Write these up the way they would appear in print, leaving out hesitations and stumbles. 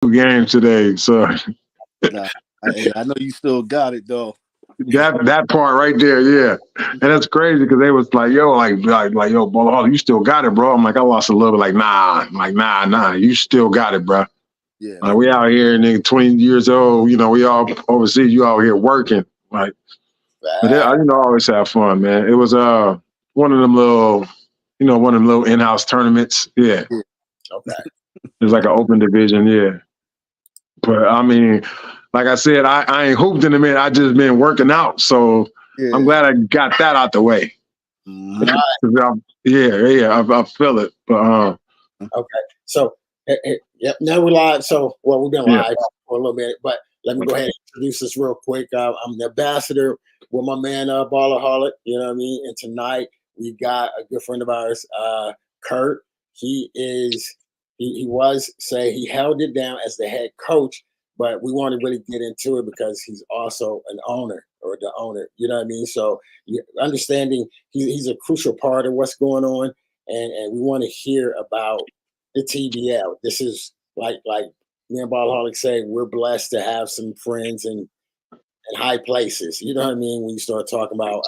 games today. So Nah, I know you still got it though. that part right there, yeah. And that's crazy because they was like, yo, like yo, Bolo, you still got it, bro. I'm like, I lost a little bit. Like, nah. I'm like, nah, you still got it, bro. Yeah. Like, we out here, nigga, 20 years old. You know, we all overseas. You out here working, like. But I always have fun, man. It was one of them little, in-house tournaments. Yeah, Okay. it was like an open division. Yeah, but I mean, like I said, I ain't hooped in a minute. I just been working out, so Yeah. I'm glad I got that out the way. I feel it. But okay. So, yep. Now we're live. So, well, we've been live for a little bit, but let me go ahead and introduce this real quick. I'm the ambassador with my man, Ballerholic. You know what I mean? And tonight we got a good friend of ours, Kurt. He held it down as the head coach, but we want to really get into it because he's also an owner or the owner. You know what I mean? So, understanding he's a crucial part of what's going on, and we want to hear about the TBL. This is like me and Ballaholic say, we're blessed to have some friends in high places. You know what I mean? When you start talking about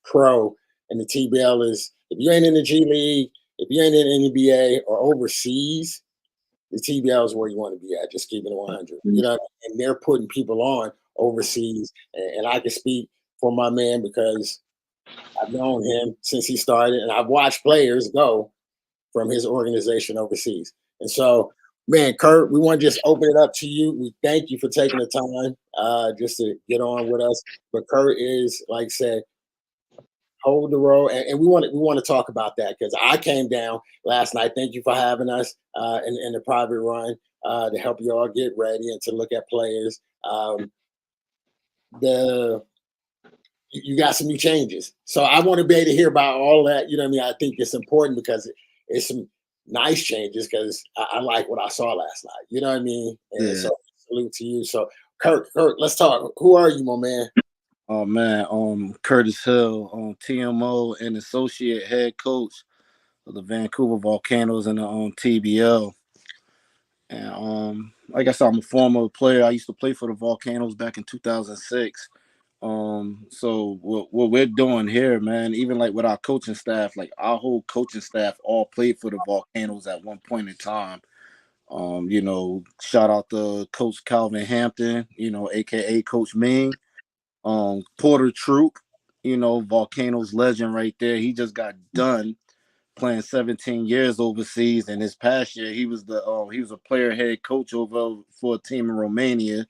pro and the TBL is, if you ain't in the G League, if you ain't in the NBA or overseas, the TBL is where you want to be at. Just keeping it 100. You know, and they're putting people on overseas, and I can speak for my man because I've known him since he started, and I've watched players go from his organization overseas. And so, man, Kurt, we want to just open it up to you. We thank you for taking the time just to get on with us. But Kurt is, like I said, hold the road, and we want to talk about that because I came down last night. Thank you for having us in the private run to help you all get ready and to look at players. You got some new changes, so I want to be able to hear about all that. You know what I mean? I think it's important because it's some nice changes because I like what I saw last night. You know what I mean? And so salute to you. So Kurt, let's talk. Who are you, my man? Oh man, Curtis Hill, TMO and associate head coach of the Vancouver Volcanoes and the TBL. And like I said, I'm a former player. I used to play for the Volcanoes back in 2006. So what we're doing here, man, even like with our coaching staff, like our whole coaching staff all played for the Volcanoes at one point in time. Shout out to Coach Calvin Hampton, aka Coach Ming. Porter Troop, Volcanoes legend right there. He just got done playing 17 years overseas, and this past year he was a player head coach over for a team in Romania.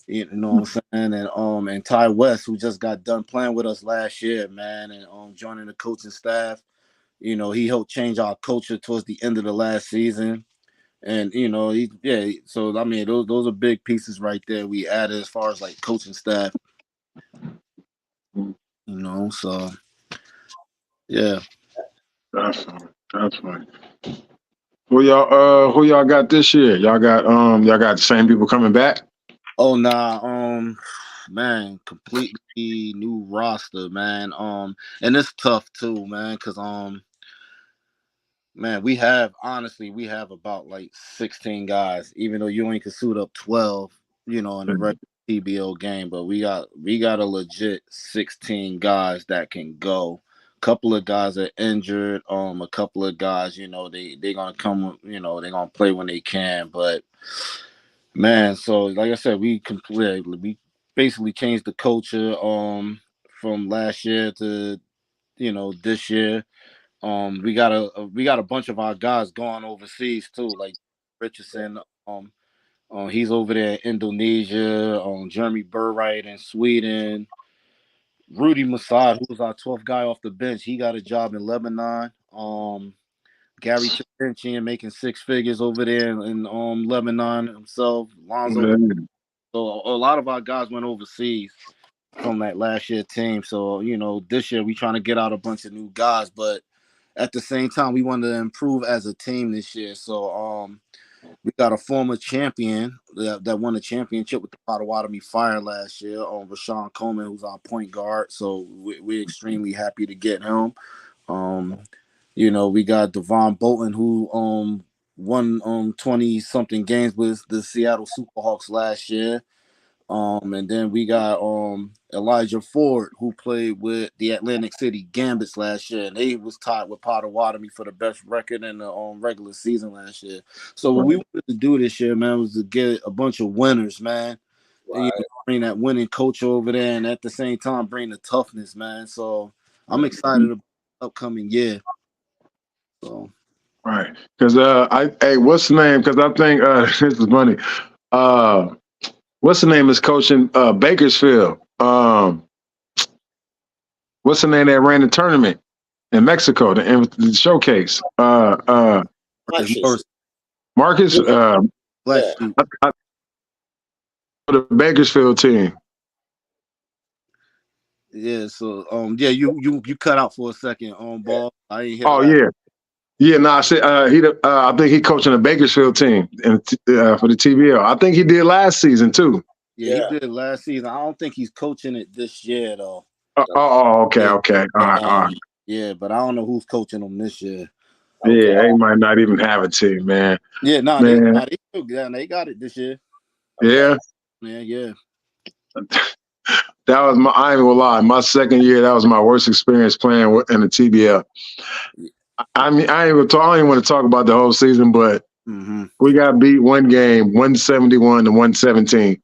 You know what I'm saying? And Ty West, who just got done playing with us last year, man, and joining the coaching staff. He helped change our culture towards the end of the last season. And so I mean those are big pieces right there we added as far as like coaching staff. So yeah. That's fine. Who y'all got this year? Y'all got the same people coming back? Oh nah, man, completely new roster, man. And it's tough too, man, because man, we have about like 16 guys, even though you only can suit up 12, in the regular TBL game, but we got a legit 16 guys that can go. Couple of guys are injured. A couple of guys, they gonna come. They're gonna play when they can. But man, so like I said, we basically changed the culture from last year to this year. We got a bunch of our guys going overseas too, like Richardson. He's over there in Indonesia. Jeremy Burright in Sweden. Rudy Masad, who was our 12th guy off the bench, he got a job in Lebanon. Gary Chavincian making six figures over there in Lebanon himself. Lonzo. So a lot of our guys went overseas from that last year team. So this year we trying to get out a bunch of new guys, but at the same time we want to improve as a team this year. So we got a former champion that won a championship with the Potawatomi Fire last year, Rashawn Coleman, who's our point guard. So we're extremely happy to get him. We got Devon Bolton, who won 20 something games with the Seattle Superhawks last year. And then we got Elijah Ford, who played with the Atlantic City Gambits last year, and they was tied with Potawatomi for the best record in the regular season last year. So what we wanted to do this year, man, was to get a bunch of winners, man. Right. And, bring that winning culture over there, and at the same time bring the toughness, man. So I'm excited about the upcoming year. So right, because what's the name? Because I think this is funny. What's the name is coaching Bakersfield? What's the name that ran the tournament in Mexico, the showcase? Marcus. The Bakersfield team. Yeah, so you cut out for a second on ball. I ain't hear. Oh no, I said I think he coaching the Bakersfield team and for the TBL. I think he did last season too. Yeah, he did last season. I don't think he's coaching it this year though. Okay. All right. Yeah, but I don't know who's coaching them this year. Okay. Yeah, they might not even have a team, man. Yeah, they got it this year. Yeah. Yeah. That was I ain't gonna lie. My second year, that was my worst experience playing in the TBL. I mean, I don't even want to talk about the whole season, but we got beat one game, 171 to 117.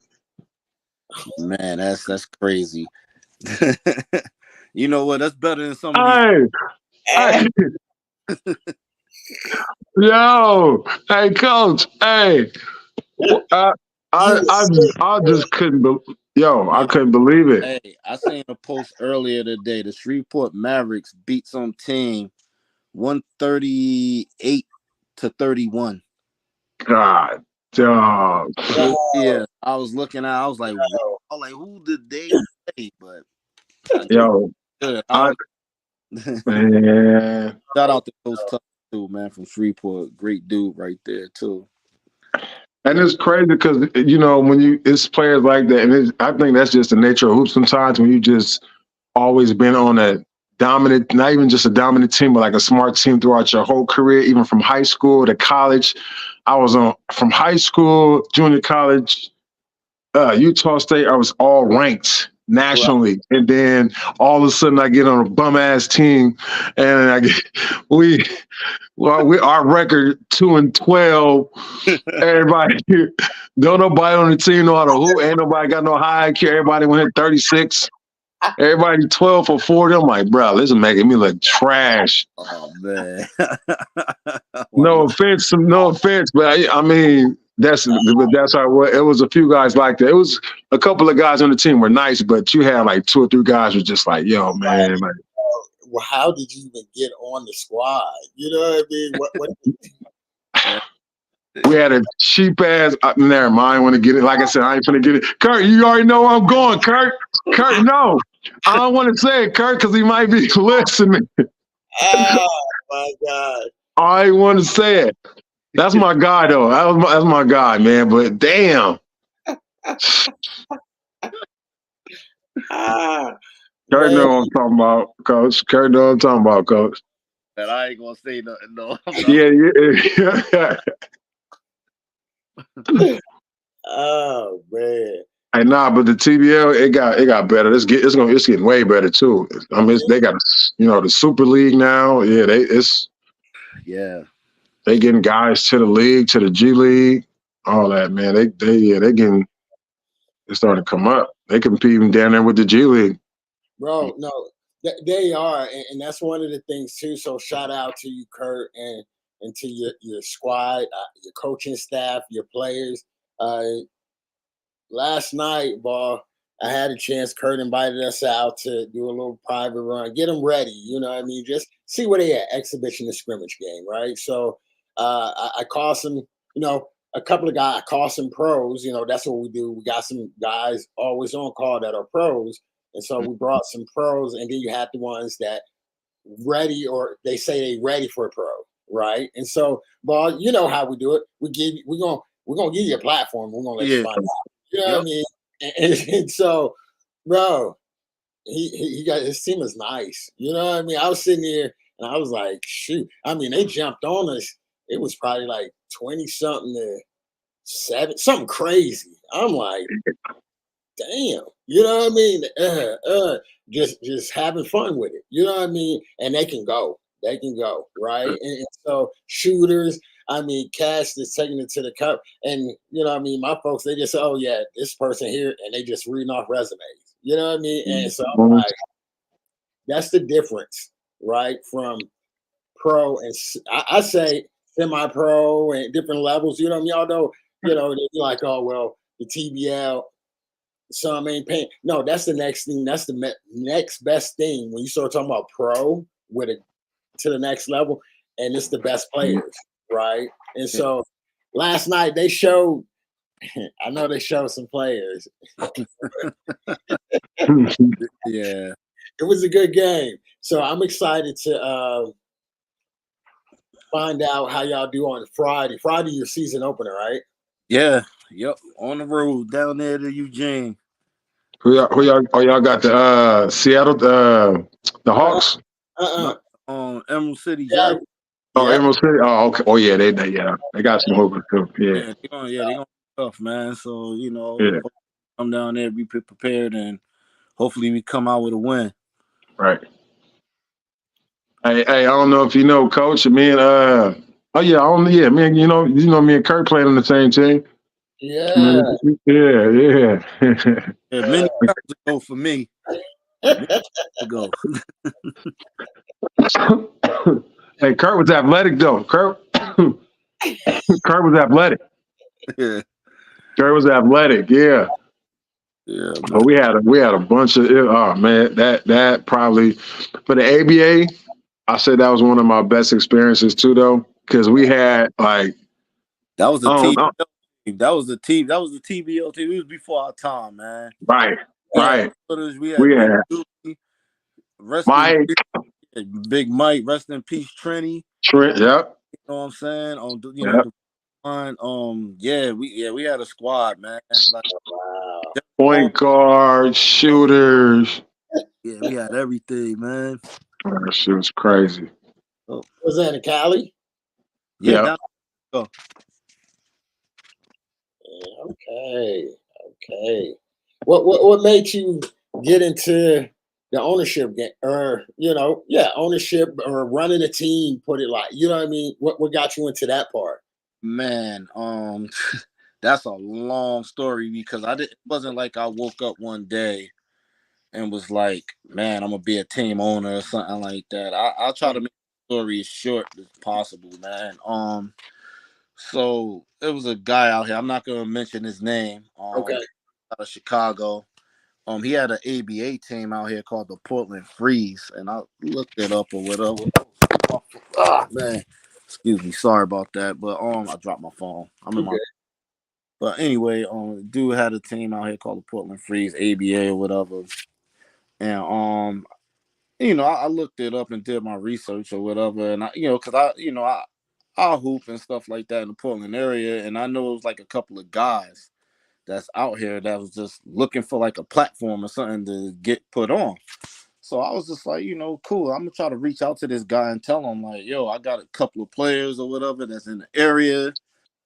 Man, that's crazy. You know what? That's better than some of these. Yo, hey, coach. Hey, I just couldn't. I couldn't believe it. Hey, I seen a post earlier today. The Shreveport Mavericks beat some team 138 to 31. God, dog. Yeah, I was looking at. I was like, who did they play? But man, shout out to those tough dude, man, from Shreveport. Great dude right there too. And it's crazy because when it's players like that, and I think that's just the nature of hoops. Sometimes when you just always been on a dominant, not even just a dominant team, but like a smart team throughout your whole career, even from high school to college. I was from high school, junior college, Utah State. I was all ranked nationally, right. And then all of a sudden I get on a bum ass team, and our record 2-12. Everybody, don't nobody on the team know how to hoop. Ain't nobody got no high IQ. Everybody went 36. Everybody 12 for 40. I'm like, bro, this is making me look trash. Oh man. No offense, but I mean that's how it was. A few guys like that. It was a couple of guys on the team were nice, but you had like 2 or 3 guys were just like, yo, man. Like, well, how did you even get on the squad? You know what I mean? We had a cheap ass. Never mind. I want to get it. Like I said, I ain't gonna get it. Kurt, you already know where I'm going. Kurt, no, I don't want to say it, Kurt, because he might be listening. Oh my God! I want to say it. That's my guy, though. That's my guy, man. But damn. Kurt know what I'm talking about, Coach. Kurt know what I'm talking about, Coach. And I ain't gonna say nothing, though. Yeah. Oh man. Hey, but the TBL it got better. It's getting way better too. I mean, they got the Super League now. Yeah, they getting guys to the league, to the G League, all that, man. They're starting to come up. They competing down there with the G League. Bro, no, they are, and that's one of the things too. So shout out to you, Kurt, and to your squad, your coaching staff, your players. Last night, ball, I had a chance. Kurt invited us out to do a little private run, get them ready. You know what I mean? Just see where they at, exhibition and scrimmage game, right? So I call some, a couple of guys. I call some pros. That's what we do. We got some guys always on call that are pros, and so we brought some pros, and then you have the ones that ready, or they say they ready for a pro, right? And so, ball, you know how we do it. We're gonna give you a platform. We're gonna let you find out. You know what I mean? And so, bro, he got his team is nice. You know what I mean? I was sitting here and I was like, shoot. I mean, they jumped on us it was probably like 20 something to 7, something crazy. I'm like, damn, you know what I mean? Just having fun with it. You know what I mean? And they can go, right? And so shooters, I mean, cast is taking it to the cup. And you know what I mean? My folks, they just say, oh yeah, this person here, and they just reading off resumes. You know what I mean? And so I'm like, that's the difference, right? From pro and I say semi-pro and different levels. You know what I mean? Although, you know, they're like, oh well, the TBL, some ain't paying. No, that's the next thing. That's the next best thing when you start talking about pro with it to the next level, and it's the best players, right? And so last night they showed. I know they showed some players. Yeah, it was a good game. So I'm excited to find out how y'all do on Friday. Friday, your season opener, right? yeah, yep. On the road down there to Eugene. Who y'all? Oh, y'all got the Seattle, the Hawks. Emerald City, Yeah. Jack. Oh, Yeah. Emerald City. Oh, okay. Oh, yeah, they got some hoopers too. Yeah, They gonna tough, man. So you know, yeah, come down there, be prepared, and hopefully we come out with a win. right. Hey, I don't know if you know, Coach. Me and me and me and Kurt playing on the same team. Yeah. Yeah. Yeah, many years ago for me. Many years ago. Hey, Kurt was athletic though. Kurt was athletic. Yeah, Kurt was athletic. Yeah. yeah, man. But we had a bunch of man, that probably for the ABA, I said that was one of my best experiences too though, because we had like That was the TBL team. That was the TBL team. It was before our time, man. right. We had We Big had Dookie, rest in Mike, peace, Big Mike, rest in peace, Trini. Trent, yep. You know what I'm saying? Yep. We had a squad, man. Like, Wow. Point guard, shooters. yeah, we had everything, man. Oh, that shit was crazy. Was that in Cali? Yeah, Yep. Okay. What made you get into the ownership game, or ownership or running a team? Put it like, you know what I mean. What got you into that part? man. That's a long story because it wasn't like I woke up one day and was like, man, I'm gonna be a team owner or something like that. I'll try to make the story as short as possible, man. So it was a guy out here. I'm not gonna mention his name. Okay. Out of Chicago. He had an ABA team out here called the Portland Freeze, and I looked it up or whatever. Ah, man, excuse me, sorry about that, but I dropped my phone. I'm in my. But anyway, dude had a team out here called the Portland Freeze, ABA or whatever, and I looked it up and did my research or whatever, and I hoop and stuff like that in the Portland area, and I know it was like a couple of guys that's out here that was just looking for like a platform or something to get put on. So I was just like, cool. I'm gonna try to reach out to this guy and tell him like, yo, I got a couple of players or whatever that's in the area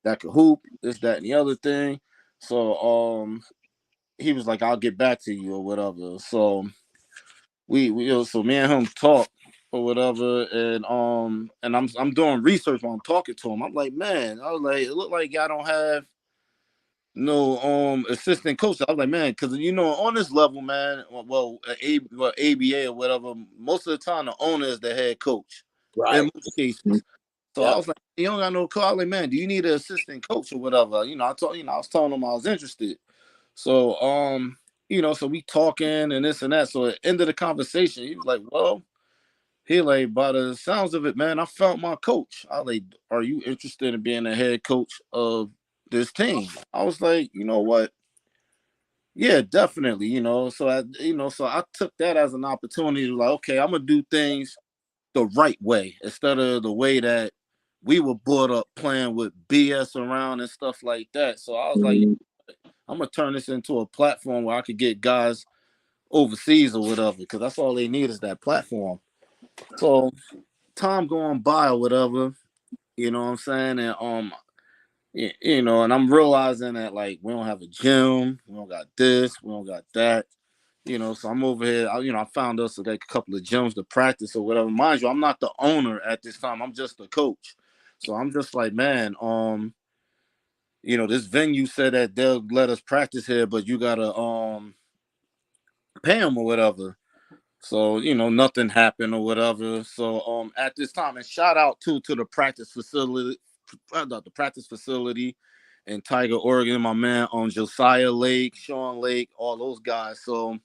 that could hoop, this, that, and the other thing. So he was like, I'll get back to you or whatever. So so me and him talk or whatever, and I'm doing research while I'm talking to him. I'm like, man, I was like, it looked like y'all don't have no assistant coach. I was like, man, because on this level, man, ABA or whatever, most of the time the owner is the head coach. Right. In most cases. So I was like, you don't got no coach. I was like, man, do you need an assistant coach or whatever? I was telling him I was interested. So so we talking and this and that. So at the end of the conversation, he was like, well, by the sounds of it, man, I found my coach. I was like, are you interested in being a head coach of this team? I was like, you know what? Yeah, definitely. So I took that as an opportunity to like, okay, I'm gonna do things the right way instead of the way that we were brought up playing with BS around and stuff like that. So I was like, I'm gonna turn this into a platform where I could get guys overseas or whatever, because that's all they need is that platform. So time going by or whatever, You know what I'm saying? And you know, and I'm realizing that like we don't have a gym, we don't got this, we don't got that. You know, so I'm over here. I found us like a couple of gyms to practice or whatever. Mind you, I'm not the owner at this time. I'm just the coach. So I'm just like, man, this venue said that they'll let us practice here, but you gotta pay them or whatever. So nothing happened or whatever. So at this time, and shout out to the practice facility, in Tiger, Oregon. My man on Josiah Lake, Sean Lake, all those guys. So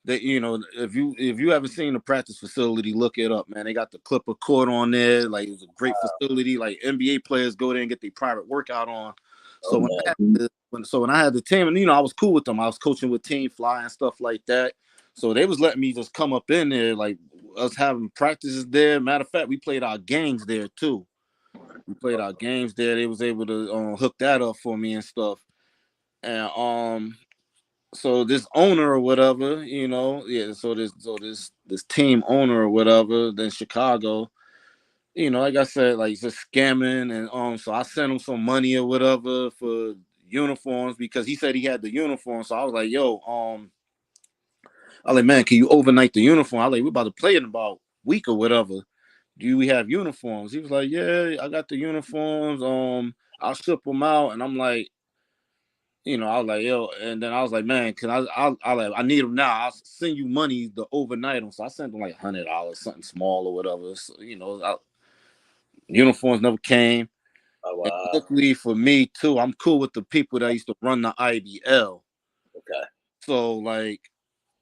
they, if you haven't seen the practice facility, look it up, man. They got the Clipper court on there. Like it's a great facility. Like NBA players go there and get their private workout on. So when I had the team, and I was cool with them. I was coaching with Team Fly and stuff like that. So they was letting me just come up in there, like us having practices there. Matter of fact, we played our games there too. We played our games there. They was able to hook that up for me and stuff. And so this owner or whatever, so this team owner or whatever, then Chicago, like I said, like just scamming, and so I sent him some money or whatever for uniforms because he said he had the uniform. So I was like, yo, I was like, man, can you overnight the uniform? I was like, we're about to play in about a week or whatever. Do we have uniforms? He was like, yeah, I got the uniforms. I'll ship them out. And I'm like, I was like, yo, and then I was like, man, I need them now. I'll send you money to overnight them. So I sent them like $100, something small or whatever. So, uniforms never came. Oh, wow. And luckily for me too, I'm cool with the people that used to run the IBL. Okay. So like,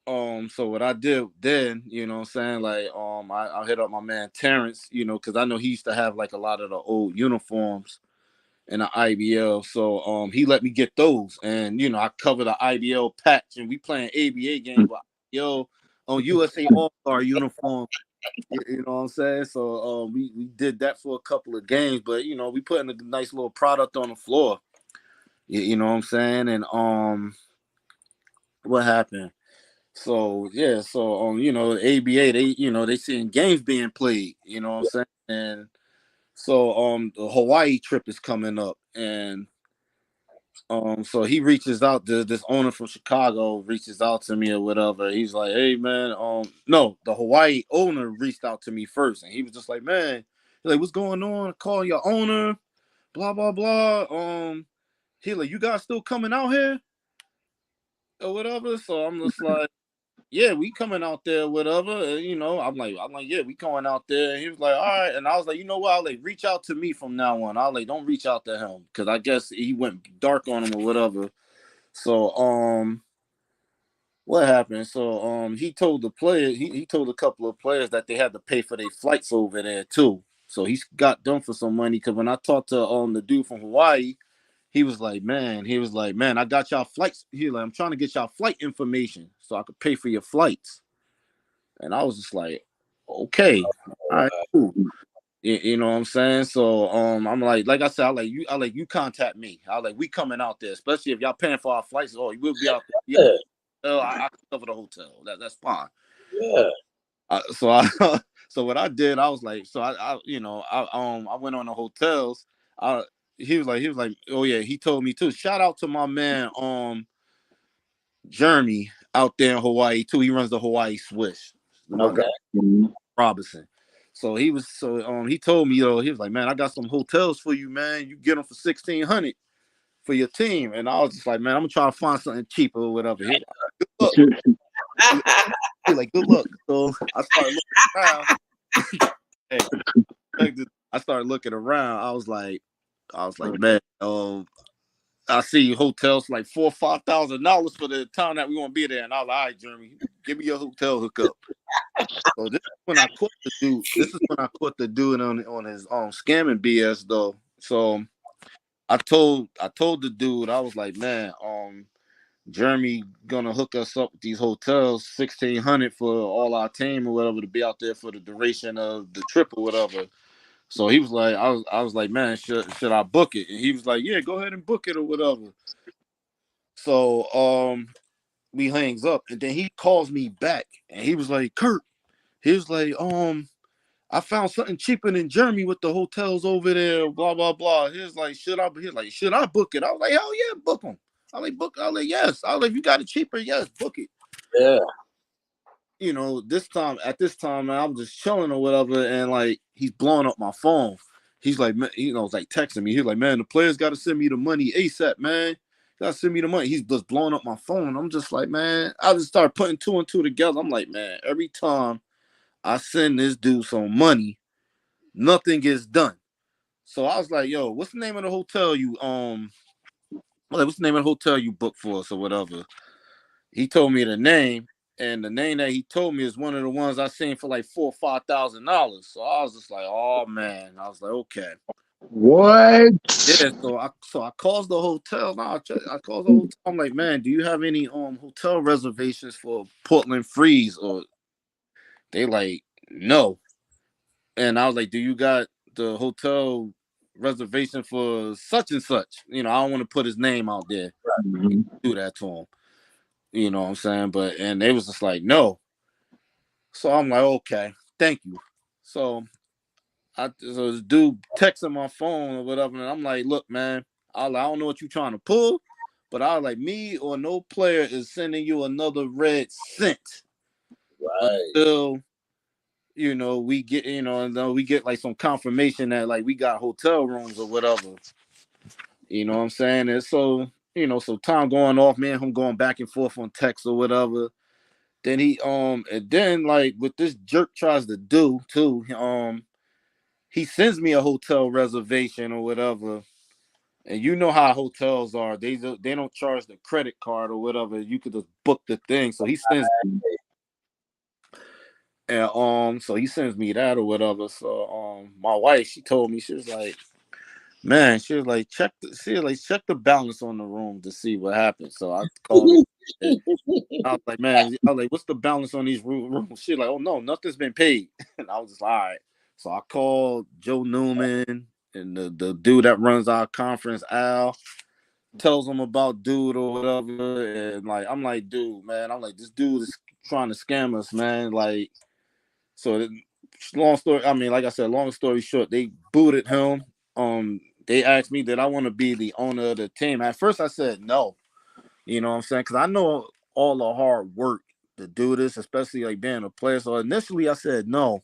so what I did then, what I'm saying, like, I hit up my man Terrence, because I know he used to have like a lot of the old uniforms in the IBL. So he let me get those, and I cover the IBL patch, and we playing ABA games with IBL on USA All-Star uniform. You know what I'm saying? So we did that for a couple of games, but we put in a nice little product on the floor. You know what I'm saying? And what happened? So yeah, so ABA, they seeing games being played, you know what I'm saying? And so the Hawaii trip is coming up, and so he reaches out to this owner from Chicago, reaches out to me or whatever. He's like, hey man, no, the Hawaii owner reached out to me first, and he was just like, man, he's like, what's going on? Call your owner, blah blah blah. He like, you guys still coming out here or whatever? So I'm just like, yeah, we coming out there, whatever. I'm like, yeah, we going out there. And he was like, all right. And I was like, you know what? I was like, reach out to me from now on. I was like, don't reach out to him because I guess he went dark on him or whatever. So what happened? So he told the player, he told a couple of players that they had to pay for their flights over there too. So he got them for some money. Because when I talked to the dude from Hawaii, he was like, man, I got y'all flights. He like, I'm trying to get y'all flight information so I could pay for your flights. And I was just like, okay, all right, cool. You know what I'm saying? So I'm like I said, I like you contact me. I like we coming out there, especially if y'all paying for our flights. Oh, we'll be out there. Yeah. I cover the hotel. That's fine. Yeah. So what I did, I was like, so I went on the hotels. He was like, oh yeah, he told me too. Shout out to my man Jeremy out there in Hawaii too. He runs the Hawaii Swish. Okay. Robinson. So he told me, he was like, man, I got some hotels for you, man. You get them for $1,600 for your team. And I was just like, man, I'm gonna try to find something cheaper or whatever. He was like, good luck. So I started looking around. I started looking around. I was like, man, I see hotels like $4,000 or $5,000 for the time that we want to be there. And I was like, all right, Jeremy, give me your hotel hookup. So this is when I caught the dude on his scamming BS though. So I told the dude, I was like, man, Jeremy gonna hook us up with these hotels, $1,600 for all our team or whatever to be out there for the duration of the trip or whatever. So he was like, I was like, man, should I book it? And he was like, yeah, go ahead and book it or whatever. So we hangs up, and then he calls me back, and he was like, Kurt, he was like, I found something cheaper than Germany with the hotels over there, blah, blah, blah. He's like, should I book it? I was like, hell yeah, book them. I like, book. I like, yes. I like, if you got it cheaper, yes, book it. Yeah. You know, at this time, man, I'm just chilling or whatever, and like, he's blowing up my phone. He's like, you know, it's like texting me. He's like, man, the players got to send me the money ASAP, man. Got to send me the money. He's just blowing up my phone. I'm just like, man, I just start putting two and two together. I'm like, man, every time I send this dude some money, nothing gets done. So I was like, yo, what's the name of the hotel you what's the name of the hotel you booked for us or whatever? He told me the name, and the name that he told me is one of the ones I seen for like $4,000 or $5,000. So I was just like, oh man. I was like, okay. What? Yeah, so I called the hotel. I called the hotel. I'm like, man, do you have any hotel reservations for Portland Freeze? Or they like, no. And I was like, do you got the hotel reservation for such and such? You know, I don't want to put his name out there. Mm-hmm. Do that to him. You know what I'm saying? And they was just like, no. So I'm like, okay, thank you. So this dude texting my phone or whatever, and I'm like, look, man, I don't know what you're trying to pull, but I was like, me or no player is sending you another red cent. Right. Until, you know, we get, you know, and then we get like some confirmation that like we got hotel rooms or whatever. You know what I'm saying? And so, you know, so time going off, man, him going back and forth on text or whatever. Then he and then like what this jerk tries to do too, he sends me a hotel reservation or whatever. And you know how hotels are. They don't charge the credit card or whatever. You could just book the thing. So he sends and so he sends me that or whatever. So my wife, she told me, she was like, man, she was like, check the balance on the room to see what happens. So I called her. I was like, man, what's the balance on these rooms? She like, oh no, nothing's been paid. And I was just like, all right. So I called Joe Newman and the dude that runs our conference, Al, tells him about dude or whatever. And like, I'm like, dude, man, I'm like, this dude is trying to scam us, man. Like, so long story, I mean, like I said, long story short, they booted him. They asked me, did I want to be the owner of the team? At first I said no. You know what I'm saying? Because I know all the hard work to do this, especially like being a player. So initially I said no.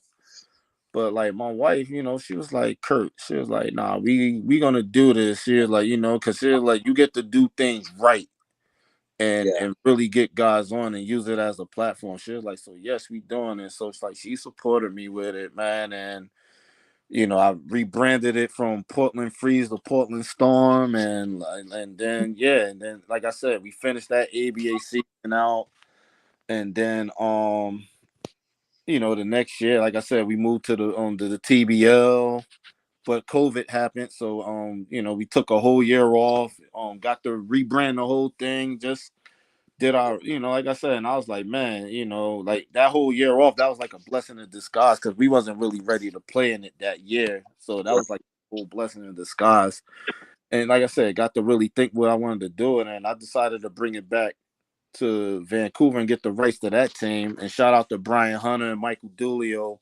But like my wife, you know, she was like, Kurt, she was like, nah, we gonna do this. She was like, you know, because she was like, you get to do things right and really get guys on and use it as a platform. She was like, so yes, we doing it. So it's like she supported me with it, man. And you know, I rebranded it from Portland Freeze to Portland Storm, and then like I said, we finished that ABA season out, and then you know, the next year, like I said, we moved to the TBL, but COVID happened, so you know, we took a whole year off, got to rebrand the whole thing, just did our, you know, like I said, and I was like, man, you know, like that whole year off, that was like a blessing in disguise because we wasn't really ready to play in it that year. So that was like a whole blessing in disguise. And like I said, got to really think what I wanted to do. And I decided to bring it back to Vancouver and get the rights to that team. And shout out to Brian Hunter and Michael Dulio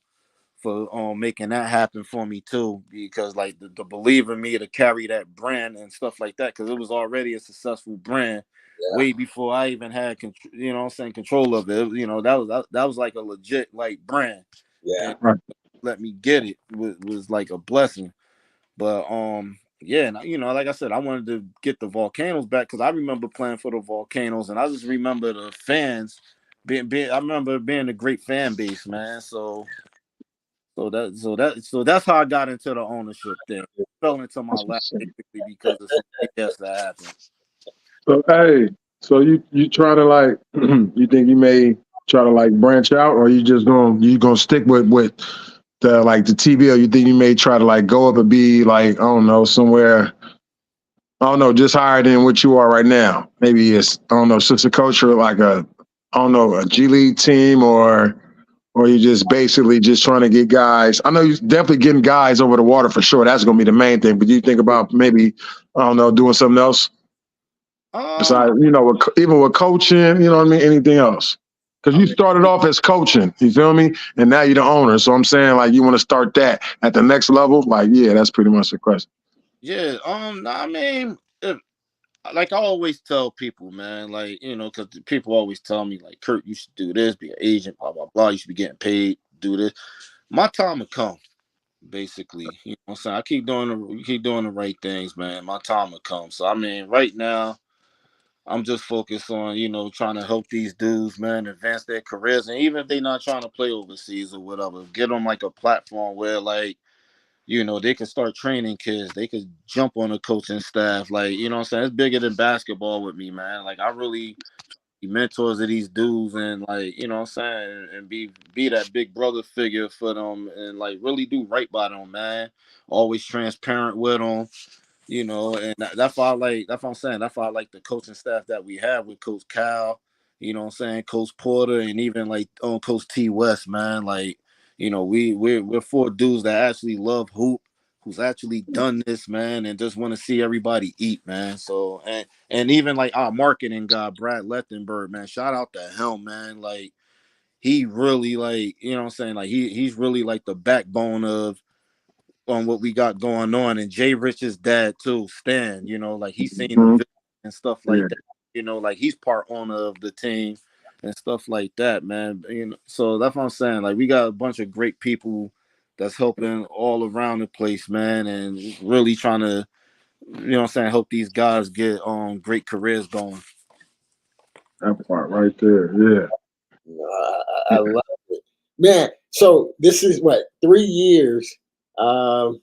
for making that happen for me too, because like the believe in me to carry that brand and stuff like that, because it was already a successful brand way before I even had you know what I'm saying, control of it. You know, that was like a legit like brand. Yeah. And let me get it was like a blessing. But yeah, and you know, like I said, I wanted to get the Volcanoes back because I remember playing for the Volcanoes, and I just remember the fans I remember being a great fan base, man. So that's how I got into the ownership thing. It fell into my lap basically because of some BS that happened. So hey, so you try to like you think you may try to like branch out, or you gonna stick with the like the TBL? You think you may try to like go up and be like, I don't know, somewhere, I don't know, just higher than what you are right now? Maybe it's, I don't know, assistant coach or like I don't know, a G League team, or you just basically just trying to get guys. I know you're definitely getting guys over the water for sure. That's gonna be the main thing. But do you think about maybe, I don't know, doing something else besides, you know, even with coaching, you know what I mean? Anything else? Because you started off as coaching, you feel me? And now you're the owner. So I'm saying, like, you want to start that at the next level? Like, yeah, that's pretty much the question. Yeah, I mean, like I always tell people, man, like, you know, because people always tell me, like, Kurt, you should do this, be an agent, blah, blah, blah. You should be getting paid, do this. My time will come, basically. You know what I'm saying? I keep doing the right things, man. My time will come. So, I mean, right now, I'm just focused on, you know, trying to help these dudes, man, advance their careers. And even if they're not trying to play overseas or whatever, get them, like, a platform where, like, you know, they can start training kids. They could jump on the coaching staff. Like, you know what I'm saying? It's bigger than basketball with me, man. Like, I really be mentors of these dudes and, like, you know what I'm saying? And be that big brother figure for them and, like, really do right by them, man. Always transparent with them. You know, and that's why I like, that's what I'm saying. That's why I like the coaching staff that we have with Coach Cal, you know what I'm saying, Coach Porter, and even like Coach T West, man. Like, you know, we're four dudes that actually love hoop, who's actually done this, man, and just want to see everybody eat, man. So and even like our marketing guy, Brad Lethenberg, man, shout out to him, man. Like, he really, like, you know what I'm saying, like he's really like the backbone of on what we got going on. And Jay Rich's dad too, Stan, you know, like he's seen the video and stuff like that. You know, like he's part owner of the team and stuff like that, man. You know, so that's what I'm saying. Like, we got a bunch of great people that's helping all around the place, man, and really trying to, you know what I'm saying, help these guys get great careers going. That part right there, yeah. I love it, man. So this is what, 3 years in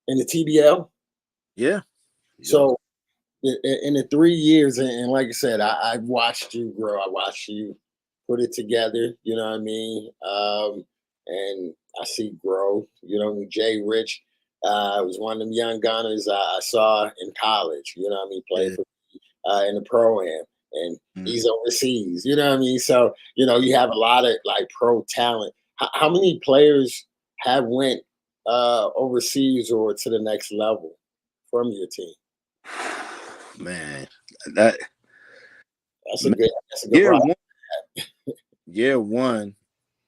the TBL. Yeah. So in the 3 years, and like I said, I watched you grow. I watched you put it together. You know what I mean? And I see growth. You know, Jay Rich was one of them young gunners I saw in college. You know what I mean? Playing for in the pro-am. And he's overseas, you know what I mean? So, you know, you have a lot of like pro talent. How many players have went overseas or to the next level from your team? Man, that's a good year one.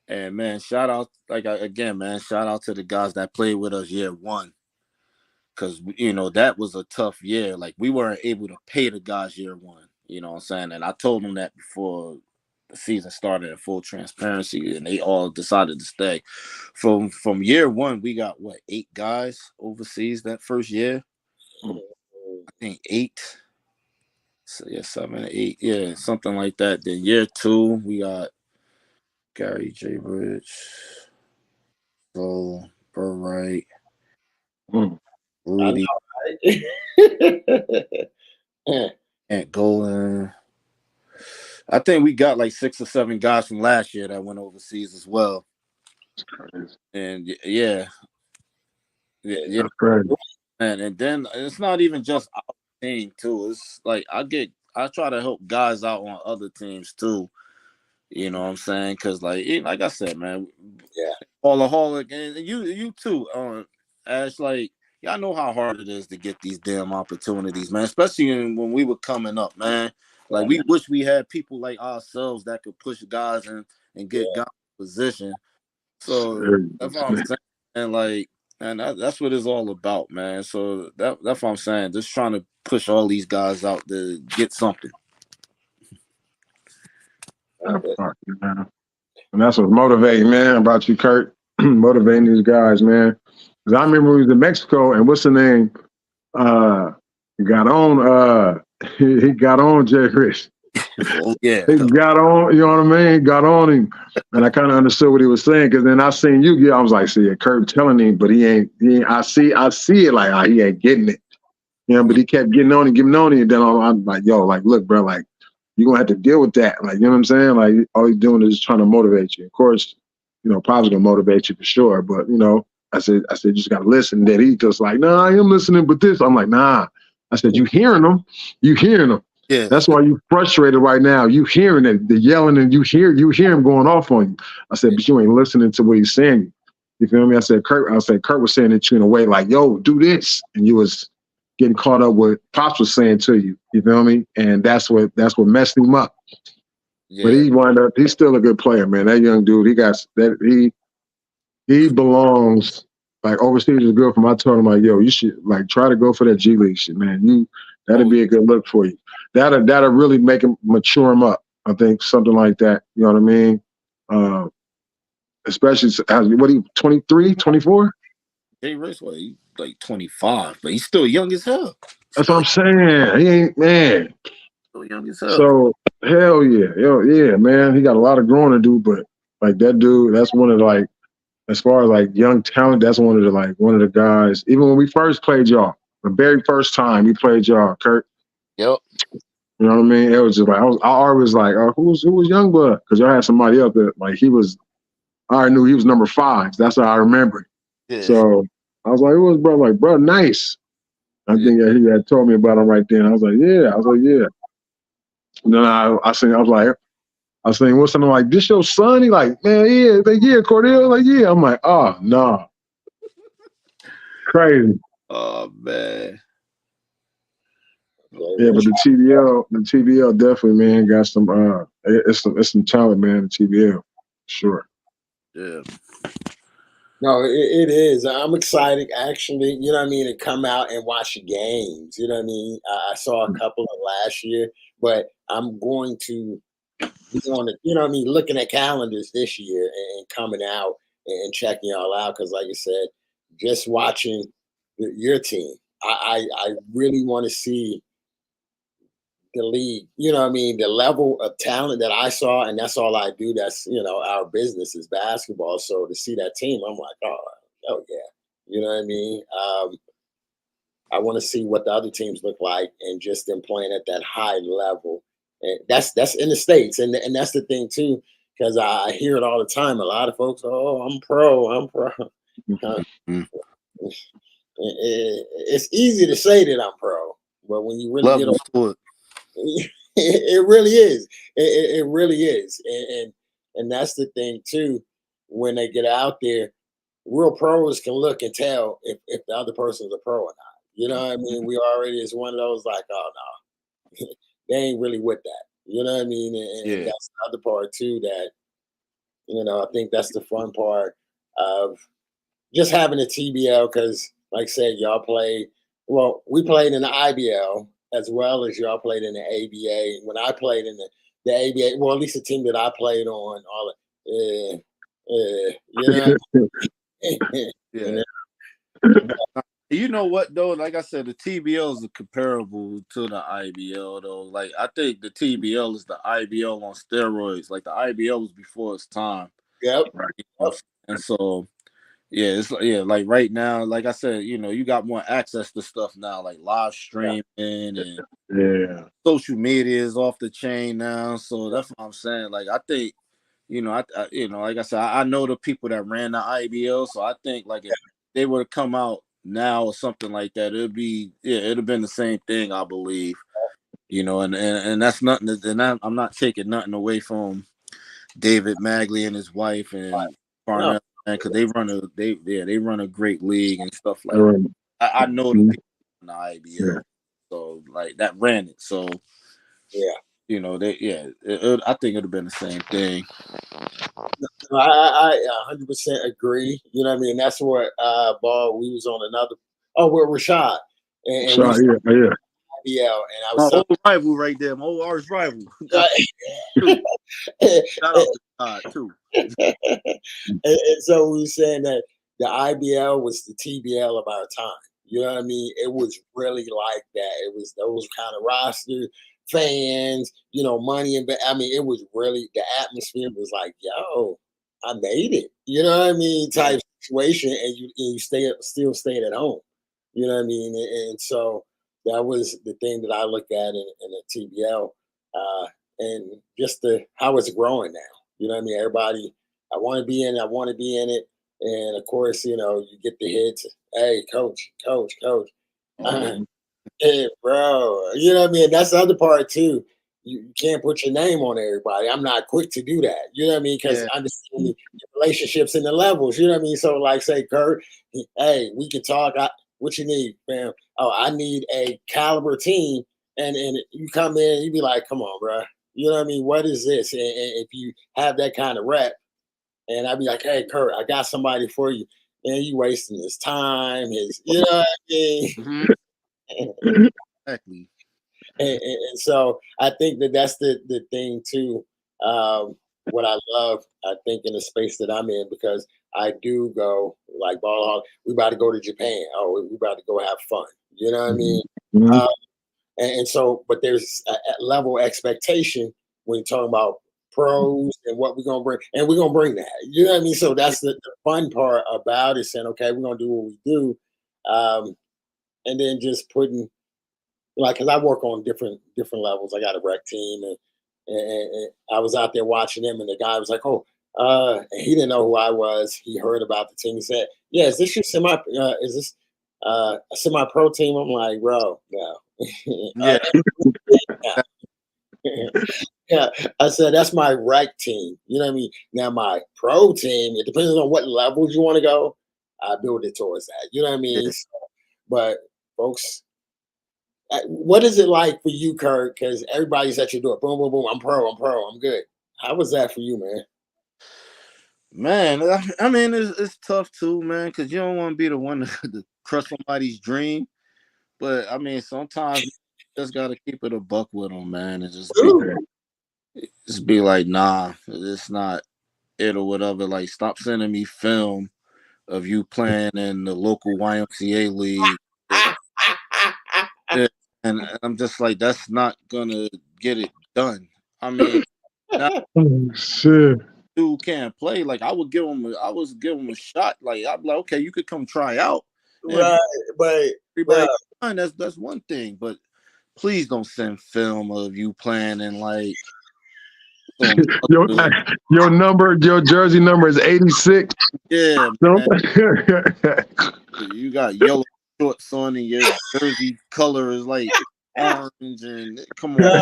And man, shout out, like, again, man, shout out to the guys that played with us year one. Because, you know, that was a tough year. Like, we weren't able to pay the guys year one. You know what I'm saying? And I told them that before the season started in full transparency, and they all decided to stay. From year one, we got, 8 guys overseas that first year? I think 8. So, yeah, 7, 8. Yeah, something like that. Then year 2, we got Gary J. Rich, so Burright, Rudy, and Golden. I think we got like 6 or 7 guys from last year that went overseas as well. And yeah. And then it's not even just our team too. It's like I try to help guys out on other teams too. You know what I'm saying? Because like I said, man, Hallaholic, and you too. As like, y'all know how hard it is to get these damn opportunities, man. Especially when we were coming up, man. Like, we wish we had people like ourselves that could push guys and get guys in position. So that's what I'm saying. And like, and that's what it's all about, man. So that's what I'm saying. Just trying to push all these guys out to get something. And that's what's motivating, man, about you, Kurt. Motivating these guys, man. Because I remember we was in Mexico, and what's the name? He got on Jay Rich. Yeah. He got on, you know what I mean? Got on him. And I kind of understood what he was saying, because then I seen you get, I was like, see, Kurt telling him, but he ain't I see it like, he ain't getting it. You know, but he kept getting on him, and then I'm like, yo, like, look, bro, like, you're going to have to deal with that. Like, you know what I'm saying? Like, all he's doing is trying to motivate you. Of course, you know, Pop's going to motivate you for sure. But, you know, I said, you just got to listen. Then he just like, nah, I am listening, but this. I'm like, nah. I said, you hearing them. Yeah. That's why you frustrated right now. You hearing it, the yelling, and you hear him going off on you. I said, but you ain't listening to what he's saying. You feel me? I said, Kurt was saying it to you in a way like, yo, do this. And you was getting caught up with Pops was saying to you. You feel me? And that's what messed him up. But he wound up. He's still a good player, man. That young dude. He got that. He belongs. Like overseas is good for him. I told him like, yo, you should like try to go for that G League shit, man. That'd be a good look for you. That'll really make him mature him up. I think something like that. You know what I mean? Especially as what he 23, 24? Jay Rice, he like 25, but he's still young as hell. That's what I'm saying. He ain't, man. Still young as hell. So hell yeah, man. He got a lot of growing to do, but like that dude, that's one of the, like, as far as like young talent, that's one of the guys. Even when we first played y'all, the very first time we played y'all, Kurt. Yep. You know what I mean? It was just like I always like, who was young blood? Because y'all had somebody up that like I already knew he was number 5. That's how I remember. Yeah. So I was like, who was bro? Like, bro, nice. I think he had told me about him right then. I was like, yeah. And then I was saying, what's something like, this your son? He like, man, yeah. Like, yeah, Cordell. Like, yeah. I'm like, oh, no. Crazy. Oh, man. Yeah, but the TBL definitely, man, got some, it's some talent, man, the TBL. Sure. Yeah. No, it is. I'm excited, actually, you know what I mean, to come out and watch the games. You know what I mean? I saw a couple of last year, but I'm going to be on it, you know what I mean, looking at calendars this year and coming out and checking y'all out. Because like I said, just watching your team, I really want to see the league, you know what I mean, the level of talent that I saw, and that's all I do. That's, our business is basketball. So to see that team, I'm like, oh yeah. You know what I mean? I want to see what the other teams look like and just them playing at that high level. And that's in the States. And that's the thing too, because I hear it all the time. A lot of folks, oh, I'm pro. It's easy to say that I'm pro, but when you really get on it, it really is. It really is. And that's the thing too. When they get out there, real pros can look and tell if the other person's a pro or not. You know what I mean? We already is one of those like, oh no, they ain't really with that. You know what I mean? And that's the other part too that, I think that's the fun part of just having a TBL, because like I said, y'all played, well, we played in the IBL as well as y'all played in the ABA. When I played in the ABA, well, at least the team that I played on, all You know what though? Like I said, the TBL is comparable to the IBL though. Like I think the TBL is the IBL on steroids. Like the IBL was before its time. Yep. Right. And so like right now, like I said, you got more access to stuff now, like live streaming and social media is off the chain now. So that's what I'm saying. Like I think, like I said, I know the people that ran the IBL, so I think like if they were to come out now or something like that, it'd have been the same thing, I believe. And that's nothing. And I'm not taking nothing away from David Magley and his wife and Barnett, because they run a great league and stuff like that. I know the people in the IBL, so like that ran it. So I think it'd have been the same thing. I 100% agree. You know what I mean? That's what ball we was on another. Oh, we're Rashad. And Rashad, yeah. And I was my old rival right there, my old arch rival. Shout out to God too. And so we were saying that the IBL was the TBL of our time. You know what I mean? It was really like that. It was those kind of roster fans, money, and I mean, it was really, the atmosphere was like, yo, I made it. You know what I mean? Type situation, and you still staying at home. You know what I mean? And so that was the thing that I look at in the TBL, and just how it's growing now. You know what I mean? Everybody, I want to be in it. And of course, you get the hits. Hey, coach. Hey, bro. You know what I mean? That's the other part too. You can't put your name on everybody. I'm not quick to do that. You know what I mean? Because I understand the relationships and the levels. You know what I mean? So like, say, Kurt, hey, we can talk. What you need, fam? Oh, I need a caliber team. And you come in, you be like, come on, bro. You know what I mean? What is this? And if you have that kind of rep, and I'd be like, hey, Kurt, I got somebody for you. Man, you wasting his time, you know what I mean? Mm-hmm. Exactly. And so I think that's the thing too. What I love, I think, in the space that I'm in, because I do go like ball hog. We about to go to Japan. Oh, we about to go have fun. You know what I mean? Mhm. And so, but there's a level expectation when you're talking about pros and what we're gonna bring, and we're gonna bring that. You know what I mean? So that's the fun part about it. Saying, okay, we're gonna do what we do, and then just putting, like, because I work on different levels. I got a rec team, and I was out there watching them, and the guy was like, "Oh," and he didn't know who I was. He heard about the team. He said, "Yeah, is this your semi? Is this a semi-pro team?" I'm like, "Bro, no." Yeah. Yeah, I said that's my rec team. You know what I mean? Now my pro team, it depends on what levels you want to go. I build it towards that. You know what I mean? Yeah. So, but folks, what is it like for you, Kurt? Because everybody's at your door. Boom, boom, boom. I'm pro. I'm pro. I'm good. How was that for you, man? Man, I mean, it's tough too, man, because you don't want to be the one to crush somebody's dream. But I mean, sometimes you just gotta keep it a buck with them, man, and just be like, nah, it's not it or whatever. Like, stop sending me film of you playing in the local YMCA league. Yeah, and I'm just like, that's not gonna get it done. I mean, now Oh, shit. dude can't play. Like, I was give him a shot. Like, I'm like, okay, you could come try out. And if Right, but everybody fine, that's one thing. But please don't send film of you playing in like some Your, other- your jersey number is 86. yeah, man. Don't- You got yellow shorts on and your jersey color is like orange and come on.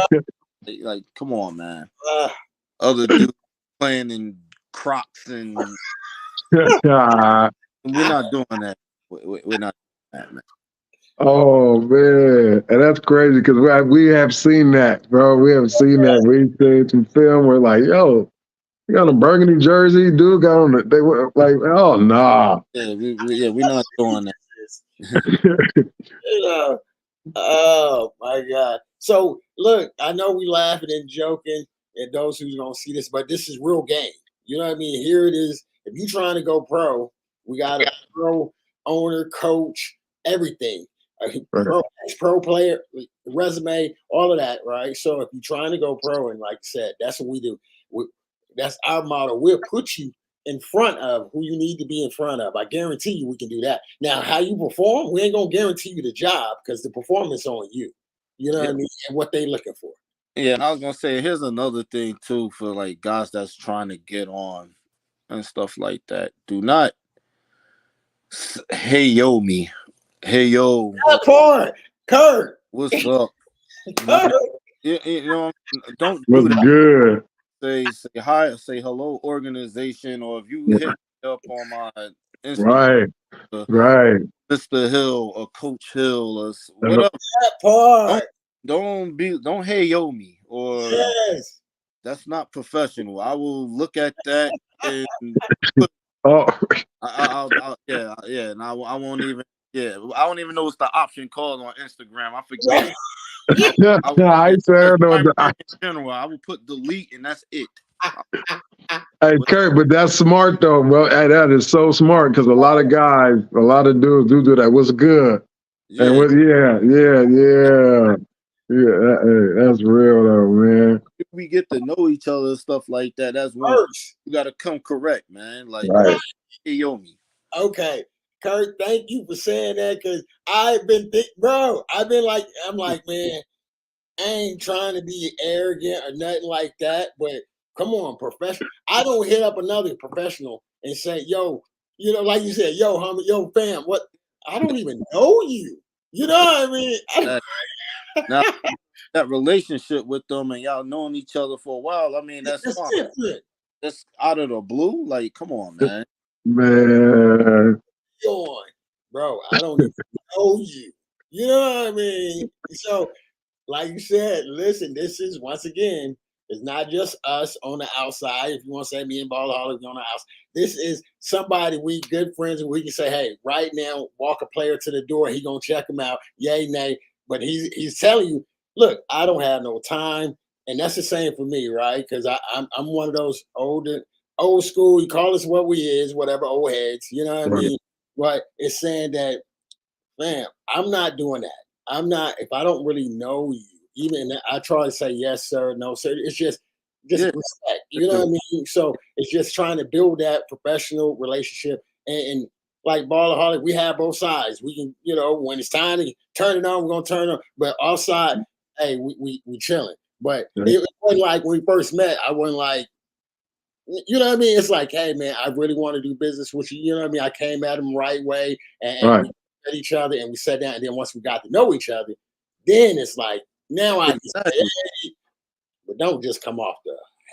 Like, come on, man. uh, Other dudes playing in Crocs and Ah, we're not doing that. We're not doing that, man. oh man, and that's crazy because we have seen that, bro. We have seen that. We seen some film. We're like, yo, you got a burgundy jersey, dude. Got on it. They were like, oh nah. Yeah, we're not doing that. you know, oh my God. So look, I know we laughing and joking, and those who's gonna see this, but this is real game. You know what I mean? Here it is. If you're trying to go pro, we got a pro owner, coach, everything. A pro player, resume, all of that, right? So if you're trying to go pro, and like I said, that's what we do. That's our model. We'll put you in front of who you need to be in front of. I guarantee you we can do that. Now, how you perform, we ain't gonna guarantee you the job because the performance on you. You know what I mean? And what they looking for. Yeah, and I was gonna say, here's another thing too for like guys that's trying to get on and stuff like that. Do not hey yo me, hey yo, That part, Kurt. what's up? Kurt. You know, don't do What's that. good? Say hi, say hello, organization, or if you hit me up on my Instagram, Right, right. Mr. Hill or Coach Hill or Uh, whatever. That part. Don't hey yo me, or Yes. that's not professional. I will look at that and put, oh, yeah, and I won't even, yeah, I don't even know what's the option called on Instagram. I forget. I said no. In general, I will put delete and that's it. Hey, Kurt, but that's smart though, bro. Hey, that is so smart because a lot of guys, a lot of dudes do that. What's good? Yeah, And that's real though, man. if we get to know each other and stuff like that, that's one thing. You got to come correct, man. Like, Right. hey yo me. Okay. Kurt, thank you for saying that, because I've been bro, I'm like, man, I ain't trying to be arrogant or nothing like that, but come on, professional. I don't hit up another professional and say, yo, like you said, yo, homie, yo, fam, what? I don't even know you. You know what I mean? Now that relationship with them and y'all knowing each other for a while, I mean, that's fine. Different. That's out of the blue. Like, come on, man. Man. On, bro, I don't even know you. You know what I mean? So, like you said, listen, this is once again, It's not just us on the outside. If you want to say me and Ballaholic on the outside, this is somebody we good friends and we can say, hey, right now, walk a player to the door. He gonna check him out, yay, nay. But he's telling you, look, I don't have no time, and that's the same for me, right? Because I'm one of those old school. You call us what we is, whatever, old heads. You know what I mean? But it's saying that, man, I'm not doing that. I'm not. If I don't really know you, even I try to say yes, sir, no, sir. It's just respect. You know what I mean? So it's just trying to build that professional relationship. And like Ballaholic, we have both sides. We can, when it's time to turn it on, we're gonna turn it on. But outside, hey, we chilling. But it wasn't like when we first met. I wasn't like, you know what I mean? It's like, hey man, I really want to do business with you. You know what I mean? I came at him the right way, and we met each other, and we sat down. And then once we got to know each other, then it's like, now I can say, hey, but don't just come off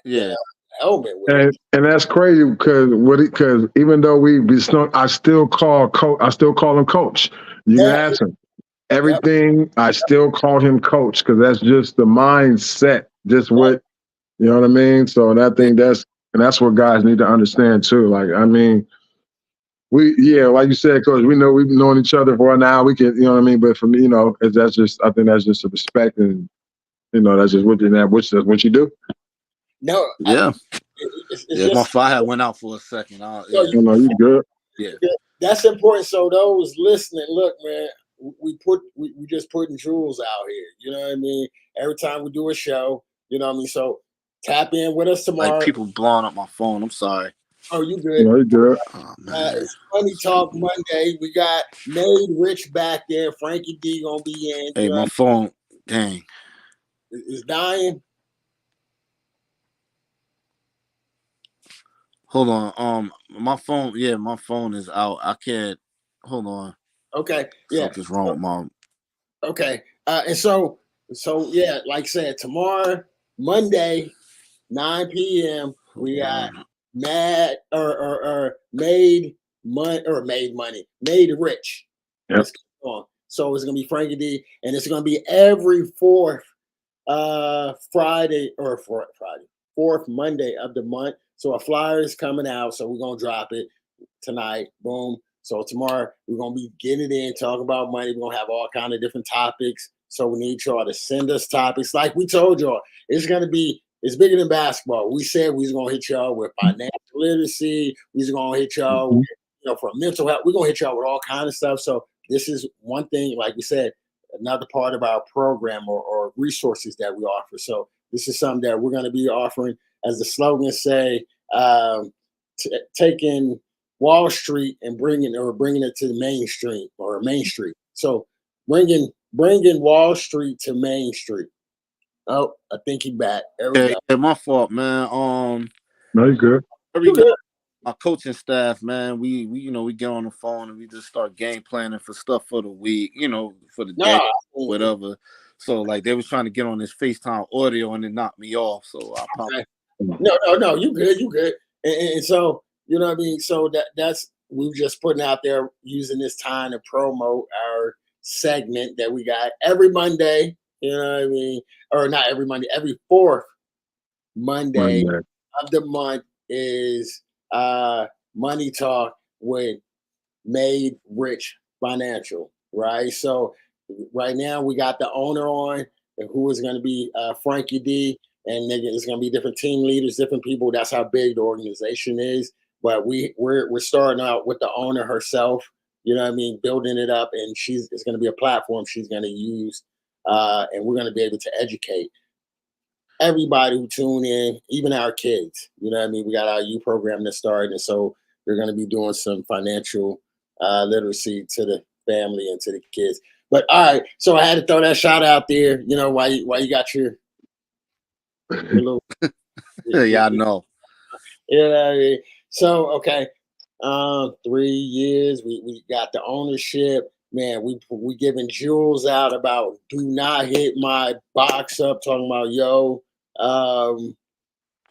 the helmet with it. And that's crazy because even though I still call him coach. You can ask him everything. I still call him coach because that's just the mindset. Just what you know what I mean. So and I think that's what guys need to understand too. Like I mean, like you said, coach. We know we've known each other for now. We can, you know what I mean. But for me, I think that's just a respect, and that's just what you do. No, my fire went out for a second. You good? Yeah, that's important. So those listening, look, man, we just putting jewels out here. You know what I mean? Every time we do a show, you know what I mean. So tap in with us tomorrow. Like people blowing up my phone. I'm sorry. Oh, you good? No, you good. Oh, man. It's Funny Talk Monday. We got Made Rich back there. Frankie D gonna be in. Hey, my phone, dang, is dying. Hold on. My phone is out. I can't. Hold on. Okay. Yeah. Something's wrong with mom. Okay. And so yeah, like I said, tomorrow, Monday, 9 p.m. We got Made Rich. Yep. So it's gonna be Frankie D, and it's gonna be every fourth fourth Monday of the month. So a flyer is coming out, so we're gonna drop it tonight. Boom. So tomorrow we're gonna be getting it in, talking about money. We're gonna have all kind of different topics. So we need y'all to send us topics. Like we told y'all, it's bigger than basketball. We said we was gonna hit y'all with financial literacy. We was gonna hit y'all with, for mental health. We're gonna hit y'all with all kind of stuff. So this is one thing, like we said, another part of our program or resources that we offer. So this is something that we're gonna be offering, as the slogan say, taking Wall Street and bringing it to the Main Street or Main Street. So bringing Wall Street to Main Street. Oh, I think he back. Hey, my fault, man. No, you good. Our coaching staff, man, we get on the phone and we just start game planning for stuff for the week, for the day, whatever. So like they was trying to get on this FaceTime audio and it knocked me off. So I probably No, you good. And so, you know what I mean? So that's we're just putting out there using this time to promote our segment that we got every Monday, you know what I mean? Or not every Monday, every fourth Monday of the month is Money Talk with Made Rich Financial, right? So right now we got the owner on, who is going to be Frankie D, and it's going to be different team leaders, different people. That's how big the organization is. But we're starting out with the owner herself, you know what I mean, building it up, and it's going to be a platform she's going to use, and we're going to be able to educate everybody who tune in, even our kids. You know what I mean? We got our youth program that started, and so we're going to be doing some financial literacy to the family and to the kids. But all right, so I had to throw that shot out there. You know, why you got your little yeah, I know. You know what I mean? So okay, 3 years we got the ownership. Man, we giving jewels out about do not hit my box up, talking about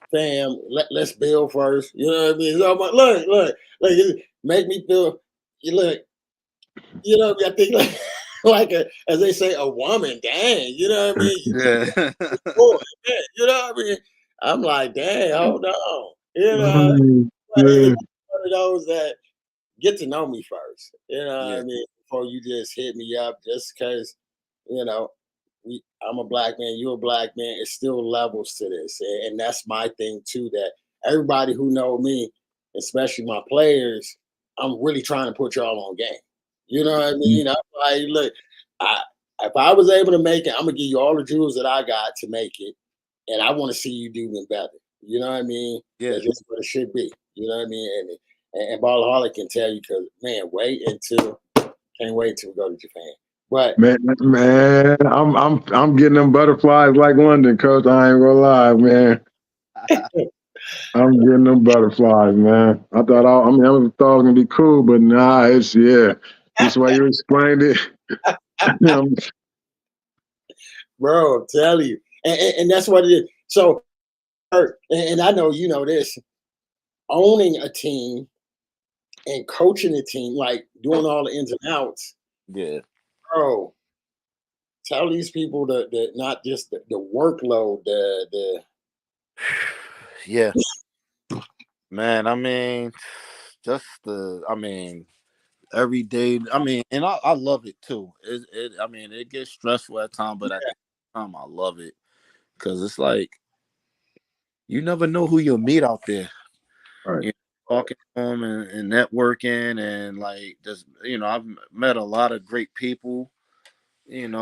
fam, let's build first. You know what I mean? So look, it make me feel. Look, you know, I think like as they say, a woman. Dang, you know what I mean? Yeah. Boy, man, you know what I mean? I'm like, dang, hold on. You know, Mm, but yeah. it's one of those that get to know me first. You know what Yeah. I mean? Before you just hit me up just because, you know, I'm a black man, you're a black man. It's still levels to this. And that's my thing too, that everybody who know me, especially my players, I'm really trying to put y'all on game. You know what I mean? I'm like, look, I, if I was able to make it, I'm gonna give you all the jewels that I got to make it, and I want to see you do even better. You know what I mean? Yeah. That's just what it should be. You know what I mean? And Ballaholic can tell you because man, can't wait until we go to Japan. But Man, I'm getting them butterflies like London, coach. I ain't gonna lie, man. I'm getting them butterflies, man. I thought I thought it was gonna be cool, but nah, it's This way you explained it. bro, I'm telling you, and that's what it is. So, and I know you know this, owning a team and coaching a team, like doing all the ins and outs, Yeah. bro. Tell these people that not just the workload, the Yeah. Man, I mean, every day. I mean, and I love it too. I mean, it gets stressful at times, but at the same time, I love it because it's like you never know who you'll meet out there. Right. You know, talking to them and networking and like just I've met a lot of great people. And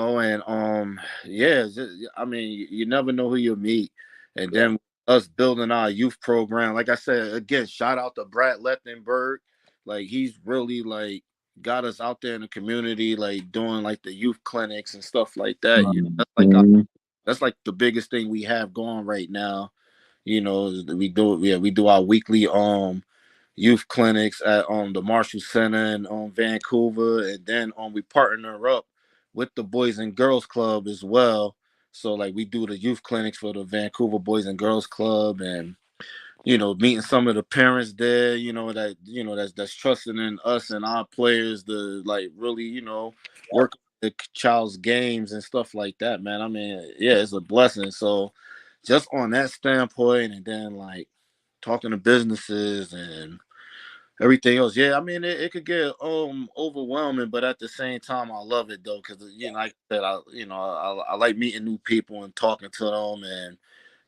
yeah, I mean, you never know who you'll meet, and yeah, then us building our youth program. Like I said again, shout out to Brad Lethenberg. Like he's really like got us out there in the community, like doing like the youth clinics and stuff like that. Mhm. That's like the biggest thing we have going right now. We do our weekly youth clinics at the Marshall Center in Vancouver, and then we partner up with the Boys and Girls Club as well. So like we do the youth clinics for the Vancouver Boys and Girls Club, and meeting some of the parents there, that's trusting in us and our players to like really, work the child's games and stuff like that, man. I mean, yeah, it's a blessing. So just on that standpoint, and then like talking to businesses and everything else. Yeah, I mean it could get overwhelming, but at the same time I love it though, because like I said, I like meeting new people and talking to them, and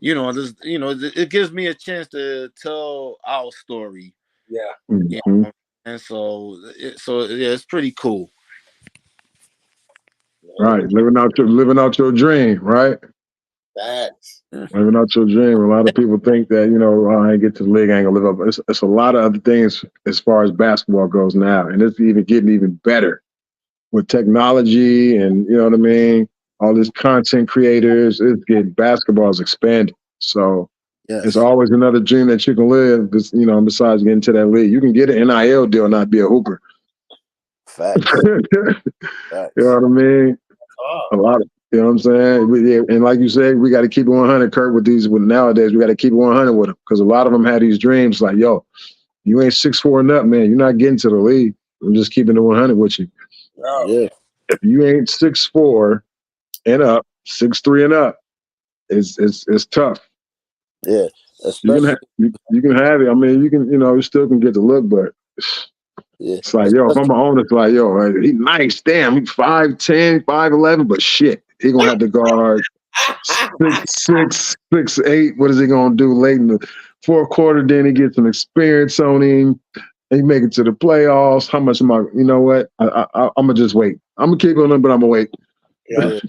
it gives me a chance to tell our story. yeah, Yeah, Mhm. and so yeah, it's pretty cool. Right. Living out your dream, right? facts. Yeah. Living out your dream. A lot of people think that, I ain't get to the league, I ain't gonna live up. It's a lot of other things as far as basketball goes now. And it's even getting even better with technology and you know what I mean? All these content creators, basketball is expanding. So it's Yes. always another dream that you can live, besides getting to that league. You can get an NIL deal and not be a hooper. Facts. You know Facts. what I mean? Oh, A lot of, you know what I'm saying? And like you said, we got to keep it 100, Kurt, with nowadays, we got to keep it 100 with them because a lot of them had these dreams like, yo, you ain't 6'4" and up, man. You're not getting to the league. I'm just keeping it 100 with you. bro. Yeah. If you ain't 6'4" and up, 6'3" and up, it's tough. Yeah. You can Especially you can have it. I mean, you still can get the look, but yeah. it's like, yo, if I'm Especially an owner, it's like, yo, he nice, damn, he's 5'10", 5'11", but shit, he gonna have to guard 6'6", 6'8". What is he gonna do late in the fourth quarter? Then he gets some experience on him. And he make it to the playoffs. How much am I? You know what? I'm gonna just wait. I'm gonna keep on him, but I'm gonna wait. Yeah, yeah.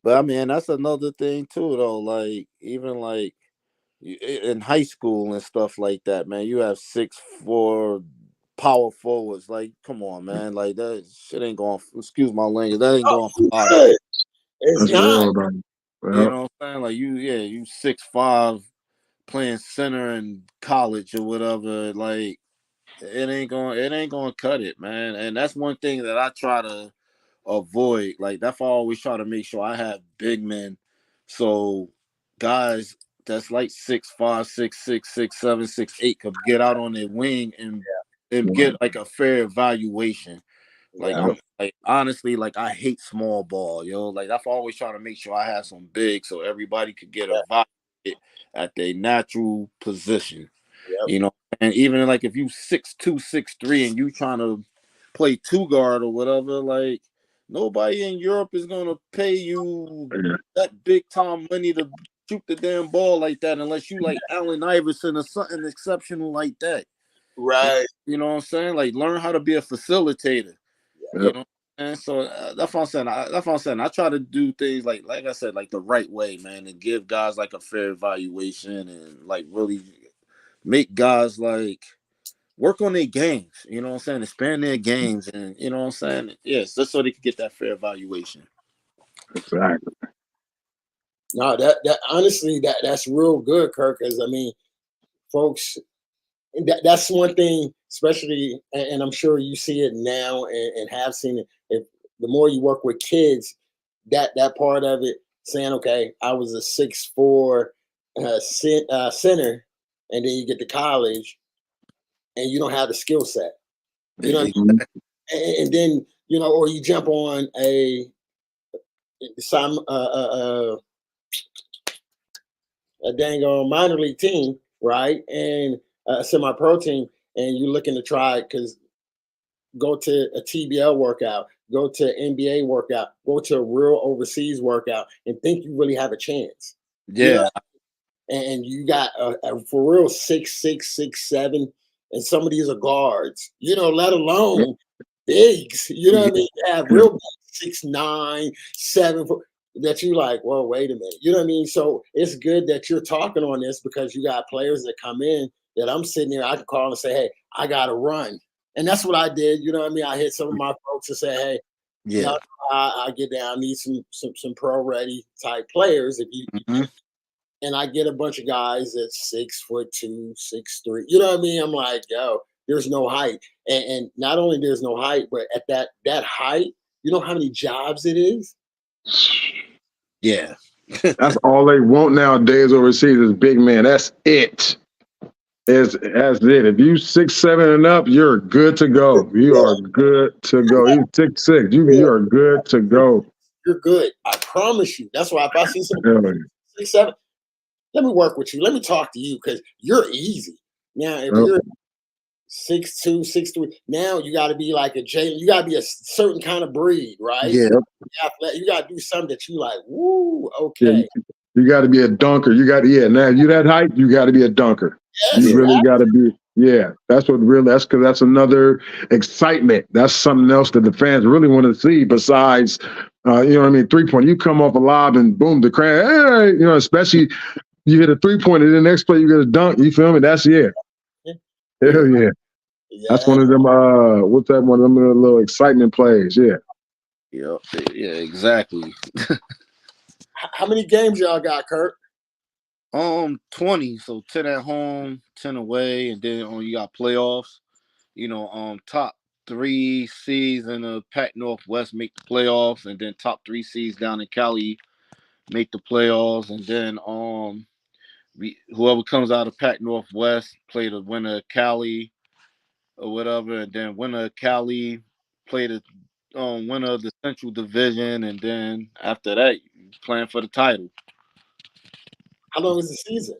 But I mean that's another thing too though. Like even like in high school and stuff like that, man, you have 6'4" power forwards. Like, come on, man. Like that shit ain't going. Excuse my language. That ain't going far. good. It's That's not. real, dog. You Well, know what I'm saying? Like you 6'5" playing center in college or whatever. Like it ain't going to cut it, man. And that's one thing that I try to avoid. Like that's why I always try to make sure I have big men. So guys that's like 6'5", 6'6", 6'7", 6'8" could get out on their wing and get like a fair evaluation. Like Yeah, yep. I'm like honestly, like I hate small ball, yo. Like that's why I always try to make sure I have some big so everybody could get a vibe. at their natural position. Yep. You know, and even like if you 6'2", 6'3", and you trying to play two guard or whatever, like nobody in Europe is gonna pay you that big time money to shoot the damn ball like that unless you like Allen Iverson or something exceptional like that. Right. You know what I'm saying? Like learn how to be a facilitator. Yep. You know, and so that's what I'm saying. That's what I'm saying. I try to do things like I said, like the right way, man, and give guys like a fair evaluation and like really make guys like work on their games. You know what I'm saying? Expand their games, and you know what I'm saying? Yes, just so they can get that fair evaluation. Exactly. No, that honestly, that's real good, Kirk. Because I mean, folks, that's one thing, especially, and I'm sure you see it now and have seen it. If the more you work with kids, that part of it, saying, okay, I was a 6'4" center, and then you get to college, and you don't have the skill set, you know what I mean? And then or you jump on a dang on minor league team, right? And a semi-pro team, and you're looking to try because go to a TBL workout, go to NBA workout, go to a real overseas workout, and think you really have a chance. Yeah. You know? And you got a for real 6'6", 6'7", and some of these are guards, let alone bigs. You know what I mean? You have real big 6'9", 7'4", that you like, well, wait a minute. You know what I mean? So it's good that you're talking on this because you got players that come in that I'm sitting there, I can call and say, hey, I got to run. And that's what I did. You know what I mean? I hit some of my folks and say, hey, Yeah. I get down, I need some pro ready type players. If you and I get a bunch of guys that's 6'2", 6'3". You know what I mean? I'm like, yo, there's no height. And not only there's no height, but at that height, you know how many jobs it is? Yeah. That's all they want nowadays overseas is big man. That's it. That's it. If you 6'7" and up, you're good to go. You are good to go. You 6'6", you are good to go. You're good. I promise you. That's why if I see somebody 6'7", let me work with you. Let me talk to you because you're easy. Now, if you're 6'2", 6'3", now you got to be like a Jalen. You got to be a certain kind of breed, right? Yeah. You got to do something that you like. Woo, okay. Yeah, you got to be a dunker. You got now you that height, you got to be a dunker. Yes, you really got to be. Yeah, that's because that's another excitement. That's something else that the fans really want to see. Besides, you know what I mean, 3-point. You come off a lob and boom, the crowd. Hey, especially you hit a 3-pointer, the next play you get a dunk. You feel me? That's Hell yeah. That's one of them. What's that? One of them little excitement plays. Yeah. Yeah. Yeah. Exactly. How many games y'all got, Kurt? 20. So 10 at home, 10 away, and then you got playoffs. Top 3 seeds in the Pac Northwest make the playoffs, and then top 3 seeds down in Cali make the playoffs, and then whoever comes out of Pac Northwest play the winner of Cali or whatever, and then winner of Cali play the winner of the Central Division, and then after that, playing for the title. How long is the season?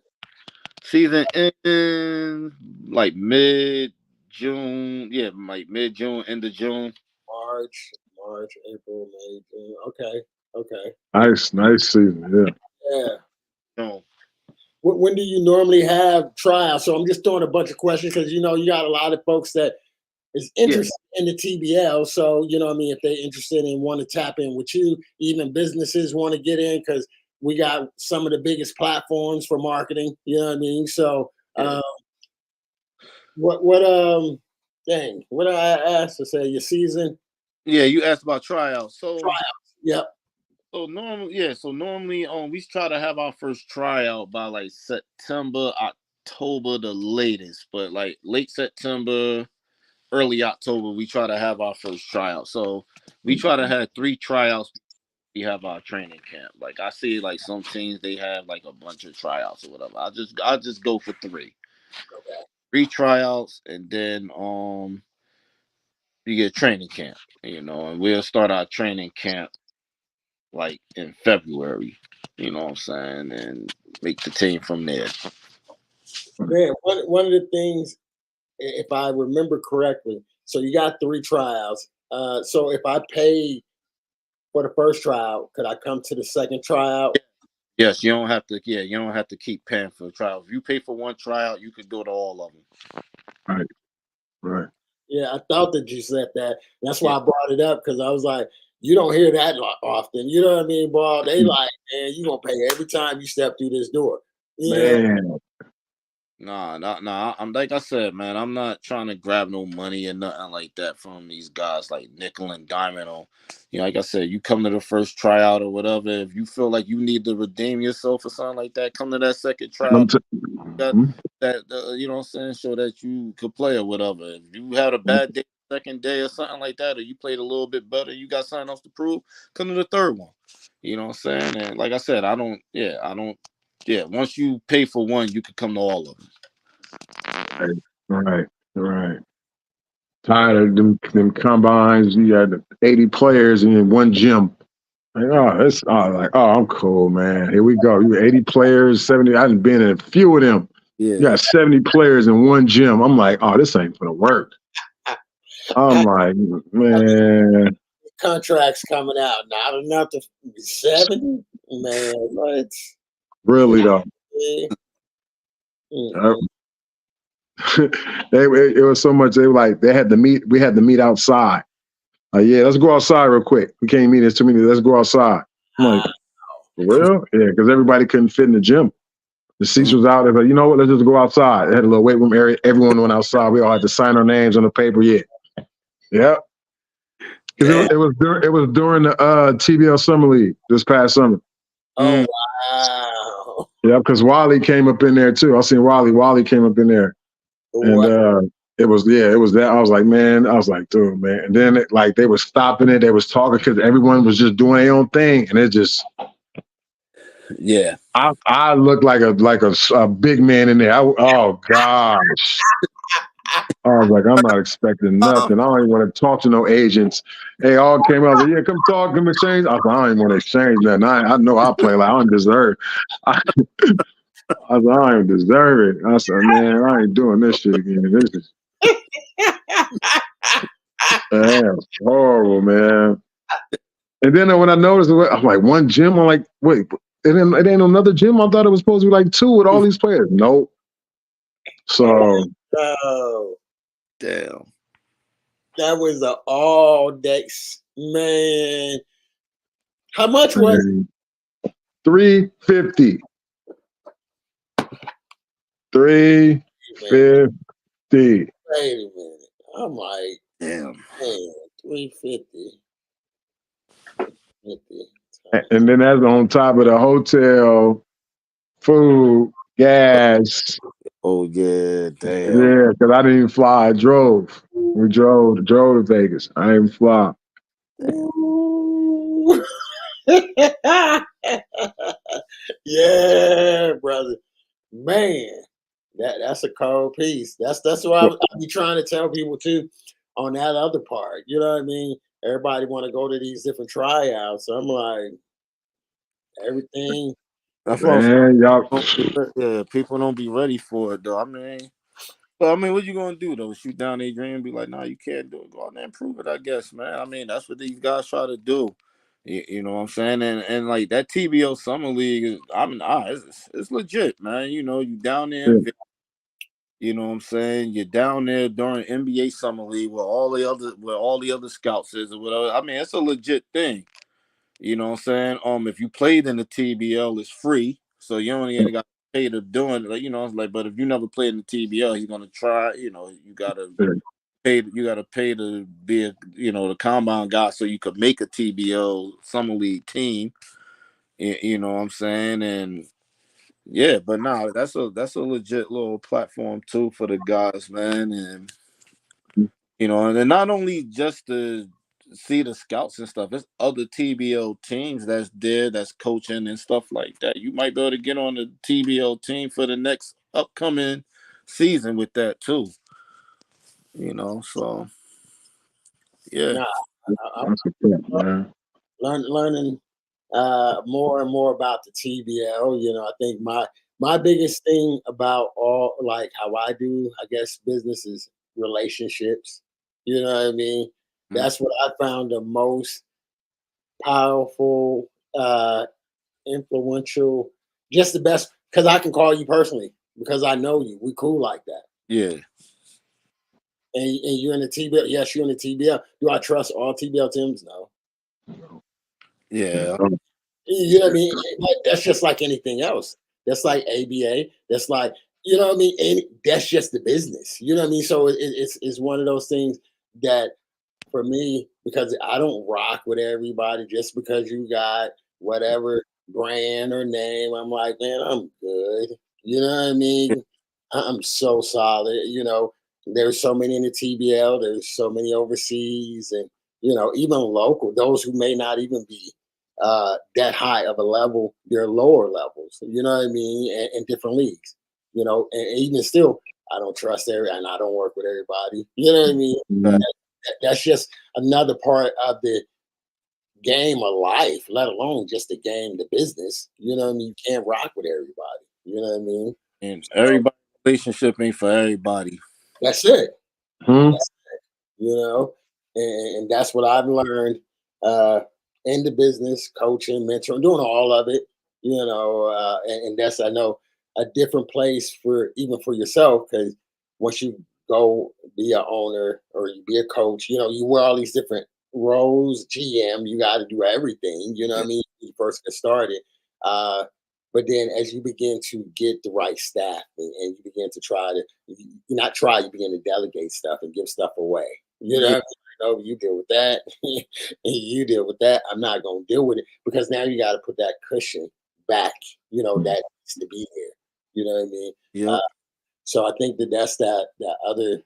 Season ends like mid-June. Yeah, like mid-June, end of June. March, April, May, June. Okay. Nice season. Yeah. No. When do you normally have tryouts? So I'm just throwing a bunch of questions because you got a lot of folks that is interested in the TBL. So what I mean, if they're interested and want to tap in with you, even businesses want to get in because we got some of the biggest platforms for marketing. You know what I mean? So what did I ask to say? Your season? Yeah, you asked about tryouts. So tryouts. Yep. So normally, we try to have our first tryout by like September, October, the latest. But like late September, early October, we try to have our first tryout. So we try to have 3 tryouts. We have our training camp. Like I see, like some teams they have like a bunch of tryouts or whatever. I'll just go for 3. Okay. 3 tryouts, and then you get training camp. And we'll start our training camp like in February. You know what I'm saying, and make the team from there. Man, one of the things, if I remember correctly, so you got 3 tryouts. So if I pay for the first tryout, could I come to the second tryout? Yes, you don't have to. Yeah, you don't have to keep paying for the tryout. If you pay for one tryout, you could go to all of them. Right. Right. Yeah, I thought that you said that. That's why I brought it up, because I was like, you don't hear that often. You know what I mean, bro? They like, man, you gonna pay every time you step through this door. You know? Man. Nah. I'm like I said, man. I'm not trying to grab no money or nothing like that from these guys like nickel and diamond on. Like I said, you come to the first tryout or whatever. If you feel like you need to redeem yourself or something like that, come to that second tryout. That you know what I'm saying, show that you could play or whatever. If you had a bad day, second day or something like that, or you played a little bit better, you got something else to prove, come to the third one. You know what I'm saying? And like I said, I don't. Once you pay for one, you can come to all of them. Right. Tired of them combines. You had 80 players in one gym. I'm cool, man. Here we go. You 80 players, 70. I haven't been in a few of them. Yeah. You got 70 players in one gym. I'm like, oh, this ain't gonna work. I'm like, man. Contracts coming out, not enough to 70, man. What? Really though. It was so much. They were like, they had to meet. We had to meet outside. Yeah, let's go outside real quick. We can't meet. It's too many. Let's go outside. I'm like, for real? Yeah, because everybody couldn't fit in the gym. The seats was out. They're like, you know what? Let's just go outside. They had a little weight room area. Everyone went outside. We all had to sign our names on the paper. Yeah. Because it was during the TBL Summer League this past summer. Oh wow. Yeah, because Wally came up in there too. I seen Wally. Wally came up in there, and it was that. I was like, man. I was like, dude, man. And then they were stopping it. They was talking because everyone was just doing their own thing, and it just. Yeah, I looked like a big man in there. Oh gosh. I was like, I'm not expecting nothing. I don't even want to talk to no agents. They all came out. I was like, yeah, come talk, come exchange. I was like, I don't even want to exchange nothing. I know I play like I don't deserve. I was like, I don't even deserve it. I said, man, I ain't doing this shit again. This is horrible, man. And then when I noticed, I'm like, one gym. I'm like, wait, it ain't another gym. I thought it was supposed to be like 2 with all these players. Nope. So. Oh, damn. That was an all day, man. How much was it? $350. $350. Wait a minute. I'm like, damn. Man, $350. And then that's on top of the hotel, food, gas. Oh yeah, damn. Yeah, because I didn't even fly. I drove. We drove to Vegas. I didn't fly. Yeah, brother. Man, that's a cold piece. That's what I be trying to tell people too on that other part. You know what I mean? Everybody want to go to these different tryouts. So I'm like, everything. That's Man, y'all. Yeah, people don't be ready for it though. I mean, what you gonna do though? Shoot down their dream and be like, nah, you can't do it. Go out there and prove it, I guess, man. I mean, that's what these guys try to do. You know what I'm saying? And like that TBO Summer League, it's legit, man. You know, you down there. Yeah. You know what I'm saying? You're down there during NBA Summer League where all the other scouts is or whatever. I mean, it's a legit thing. You know what I'm saying? If you played in the TBL, it's free, so you only got to pay to doing it. You know, it's like, but if you never played in the TBL, he's gonna try. You know, you gotta pay. You gotta pay to be the combine guy, so you could make a TBL Summer League team. You know what I'm saying? And yeah, but no, that's a legit little platform too for the guys, man. And and then not only just to see the scouts and stuff, it's other TBL teams that's there, that's coaching and stuff like that. You might be able to get on the TBL team for the next upcoming season with that too. So yeah. Nah, I'm learning more and more about the TBL. You know, I think my biggest thing about all like how I do, I guess, business is relationships. You know what I mean? That's what I found the most powerful, influential, just the best. Because I can call you personally because I know you. We cool like that. Yeah. And you're in the TBL. Yes, you're in the TBL. Do I trust all TBL teams? No. Yeah. You know what I mean? That's just like anything else. That's like ABA. That's like, you know what I mean? And that's just the business. You know what I mean? So it's one of those things that for me, because I don't rock with everybody just because you got whatever brand or name. I'm like, man, I'm good. You know what I mean? I'm so solid. You know, there's so many in the TBL, there's so many overseas, and you know, even local, those who may not even be that high of a level, they're lower levels, you know what I mean, in different leagues, you know, and even still, I don't trust and I don't work with everybody, you know what I mean. That's just another part of the game of life, let alone just the game, the business. You know what I mean? You can't rock with everybody. You know what I mean? And everybody relationship ain't for everybody. That's it. That's it. You know, and that's what I've learned in the business, coaching, mentoring, doing all of it. You know, and that's I know a different place for even for yourself because once you go be an owner or you be a coach, you know, you wear all these different roles, GM, you got to do everything, you know what I mean? When you first get started. But then as you begin to get the right staff and you begin to try to, not try, you begin to delegate stuff and give stuff away. You know what I mean? Oh, you deal with that. You deal with that. I'm not going to deal with it because now you got to put that cushion back, you know, that needs to be there. You know what I mean? Yeah. So I think that's that other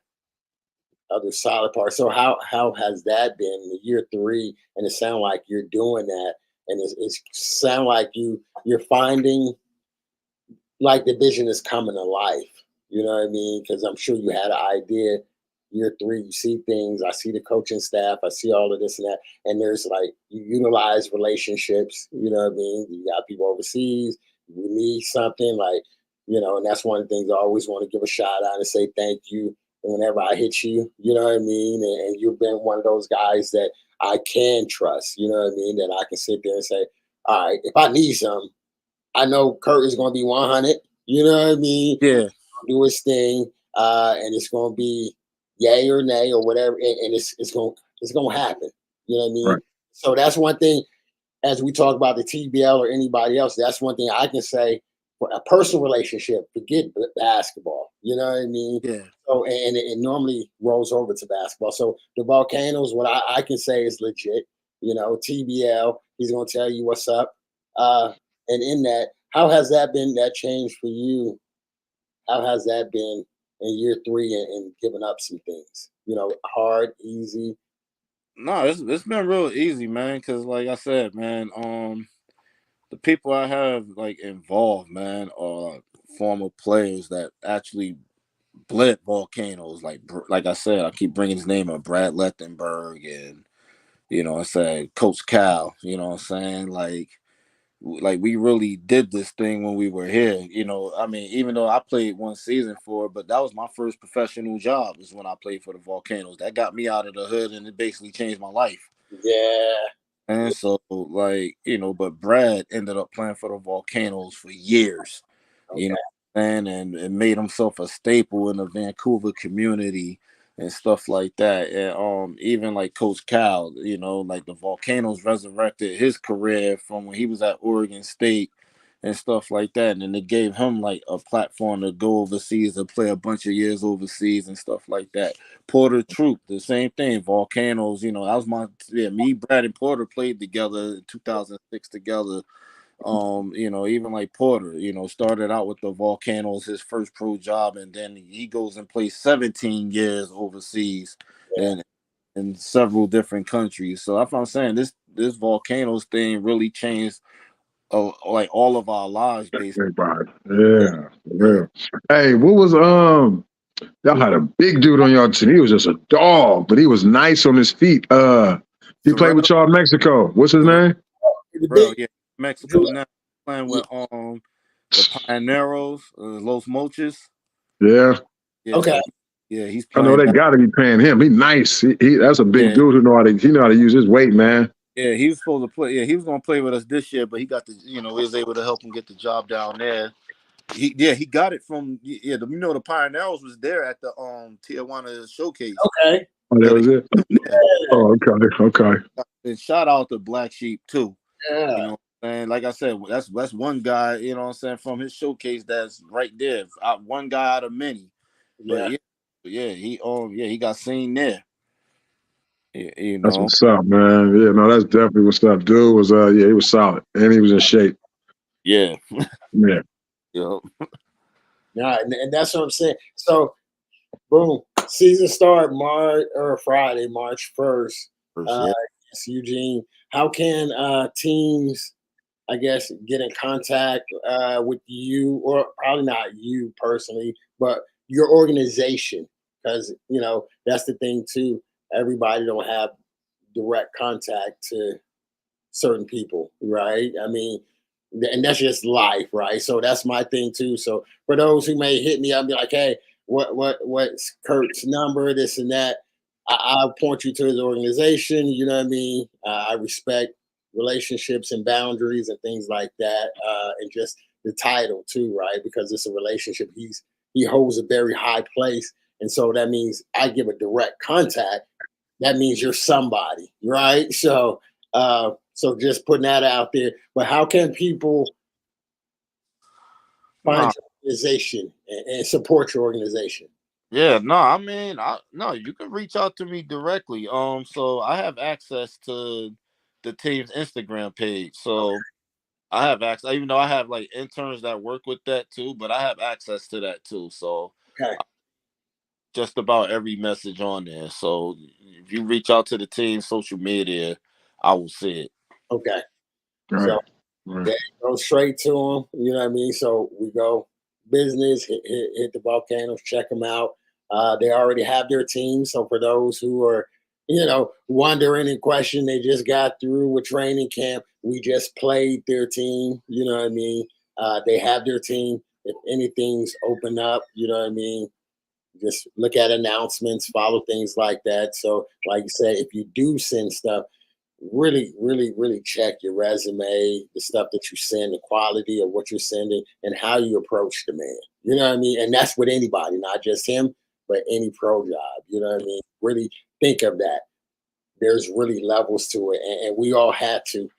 solid part. So how has that been year 3? And it sounds like you're doing that, and it's sound like you're finding like the vision is coming to life. You know what I mean? Because I'm sure you had an idea. Year 3, you see things. I see the coaching staff. I see all of this and that. And there's like you utilize relationships. You know what I mean? You got people overseas. You need something like, you know, and that's one of the things I always want to give a shout out and say thank you whenever I hit you. You know what I mean? And you've been one of those guys that I can trust. You know what I mean? That I can sit there and say, all right, if I need something, I know Kurt is going to be 100. You know what I mean? Yeah. Do his thing, and it's going to be yay or nay or whatever, and it's going to happen. You know what I mean? Right. So that's one thing. As we talk about the TBL or anybody else, that's one thing I can say for a personal relationship. Forget basketball. You know what I mean? Yeah. So and it normally rolls over to basketball. So the Volcanoes, what I can say is legit. You know, TBL. He's going to tell you what's up. And in that, how has that been? That change for you? How has that been in year 3 and giving up some things? You know, hard, easy. No, it's been real easy, man. Cause like I said, man, the people I have like involved, man, are former players that actually bled Volcanoes. Like I said, I keep bringing his name up, Brad Lethenberg, and you know, I said Coach Cal. You know what I'm saying? Like we really did this thing when we were here. You know, I mean, even though I played one season for it, but that was my first professional job is when I played for the Volcanoes. That got me out of the hood and it basically changed my life. Yeah. And so, like, you know, but Brad ended up playing for the Volcanoes for years, you know, and made himself a staple in the Vancouver community and stuff like that. And even like Coach Cal, you know, like the Volcanoes resurrected his career from when he was at Oregon State and stuff like that. And then they gave him like a platform to go overseas and play a bunch of years overseas and stuff like that. Porter Troop, the same thing. Volcanoes, you know, that was me, Brad, and Porter played together in 2006 together. You know, even like Porter, you know, started out with the Volcanoes, his first pro job, and then he goes and plays 17 years overseas and in several different countries. So that's what I'm saying. This Volcanoes thing really changed like all of our lives, basically. Everybody. Yeah, for real. Hey, what was y'all had a big dude on y'all team. He was just a dog, but he was nice on his feet. He played with y'all in Mexico. What's his name? Bro, yeah. Mexico now, playing with the Pioneros, Los Mochis. Yeah. Yeah. Okay. Yeah, he's I playing. know they got to be paying him. He nice. He that's a big dude who know how to use his weight, man. Yeah, he was supposed to play. Yeah, he was gonna play with us this year, but he got we was able to help him get the job down there. He got it from the Pioneers was there at the Tijuana showcase. Okay. Oh, that was it. Oh, okay. And shout out to Black Sheep too. Yeah. And like I said, that's one guy, from his showcase that's right there. One guy out of many. But he got seen there. That's what's up, man. Yeah, no, that's definitely what's up. Dude was he was solid and he was in shape. Yeah. Yeah. Yeah. Yeah, and that's what I'm saying. So, boom, season start Friday, March 1st. It's Eugene. How can teams, I guess, get in contact with you, or probably not you personally, but your organization? Because that's the thing too. Everybody don't have direct contact to certain people, right? I mean, and that's just life, right? So that's my thing too. So for those who may hit me up and be like, hey, what's Kurt's number, this and that, I'll point you to his organization. You know what I mean? I respect relationships and boundaries and things like that, and just the title too, right? Because it's a relationship. He holds a very high place, and so that means I give a direct contact. That means you're somebody, right? So, so just putting that out there. But how can people find your organization and support your organization? Yeah, no, I mean, you can reach out to me directly. So I have access to the team's Instagram page. So I have access, even though I have like interns that work with that too, but I have access to that too. So just about every message on there. So if you reach out to the team's social media, I will see it. Okay. Right. So go straight to them. You know what I mean? So we go business, hit the Volcanoes, check them out. They already have their team. So for those who are, wondering and question, they just got through with training camp. We just played their team. You know what I mean? They have their team. If anything's open up, you know what I mean? Just look at announcements, follow things like that. So like you said, if you do send stuff, really, really, really check your resume, the stuff that you send, the quality of what you're sending, and how you approach the man. You know what I mean? And that's with anybody, not just him, but any pro job. You know what I mean? Really think of that. There's really levels to it. And we all had to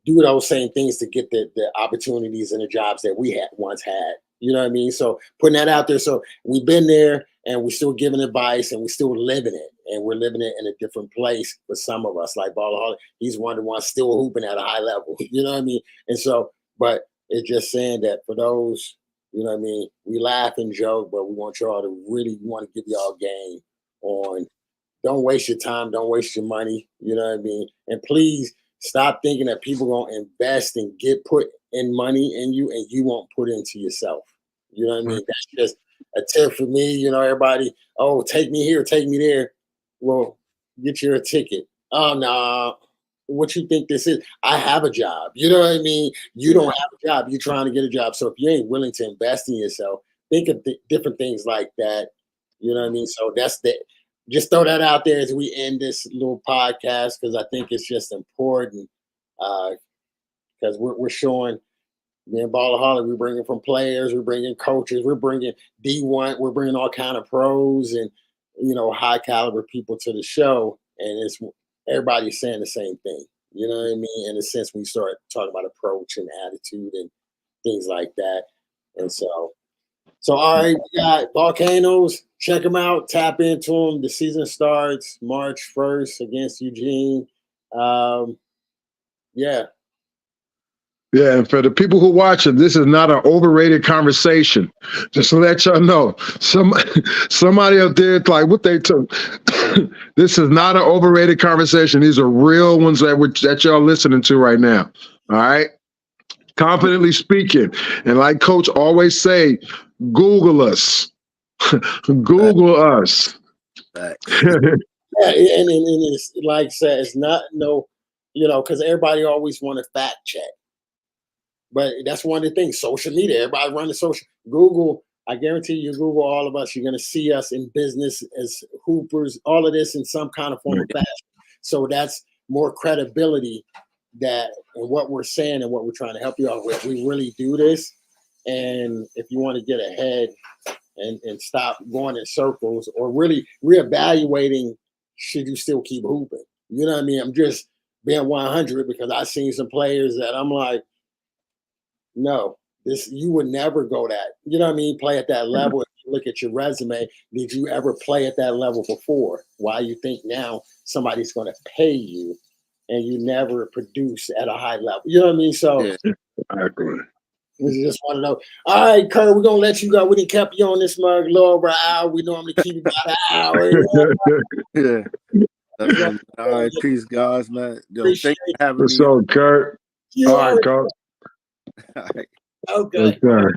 do those same things to get the opportunities and the jobs that we once had. You know what I mean? So putting that out there. So we've been there and we're still giving advice and we're still living it. And we're living it in a different place for some of us. Like Ballaholic, he's one of the ones still hooping at a high level. You know what I mean? And so, but it's just saying that for those, you know what I mean? We laugh and joke, but we want y'all to really want to give y'all game on don't waste your time, don't waste your money. You know what I mean? And please stop thinking that people going to invest and get put in money in you and you won't put into yourself. You know what I mean? That's just a tip for me. Everybody, oh, take me here, take me there. Well, get you a ticket. Oh, no. What you think this is? I have a job. You know what I mean? You don't have a job. You're trying to get a job. So if you ain't willing to invest in yourself, think of different things like that. You know what I mean? So just throw that out there as we end this little podcast because I think it's just important because we're showing me and Ballaholic, we're bringing from players, we're bringing coaches, we're bringing D1, we're bringing all kind of pros and high caliber people to the show, and it's everybody's saying the same thing. You know what I mean? In a sense, we start talking about approach and attitude and things like that. And so all right, we got Volcanoes. Check them out. Tap into them. The season starts March 1st against Eugene. Yeah, and for the people who watch it, this is not an overrated conversation. Just to let y'all know, somebody up there like what they took. This is not an overrated conversation. These are real ones that y'all listening to right now. All right, confidently speaking, and like Coach always say, Google us. Google us. Yeah, and it's like I said, it's not no you know, because everybody always want to fact check. But that's one of the things. Social media, everybody running social. Google, I guarantee you, Google all of us. You're going to see us in business as hoopers. All of this in some kind of form of fashion. So that's more credibility that in what we're saying and what we're trying to help you out with. We really do this. And if you want to get ahead and stop going in circles or really reevaluating, should you still keep hooping? You know what I mean? I'm just being 100 because I've seen some players that I'm like, no, this you would never go that. You know what I mean? Play at that level. If you look at your resume, did you ever play at that level before? Why you think now somebody's going to pay you and you never produce at a high level? You know what I mean? So we just want to know. All right, Kurt, we're gonna let you go. We didn't keep you on this mug a little over an hour. We normally keep you about an hour. Yeah. All right, peace, guys, man. Yo, thanks for having me. What's up, Kurt? All right, Kurt. All right. Okay. Yes, sir.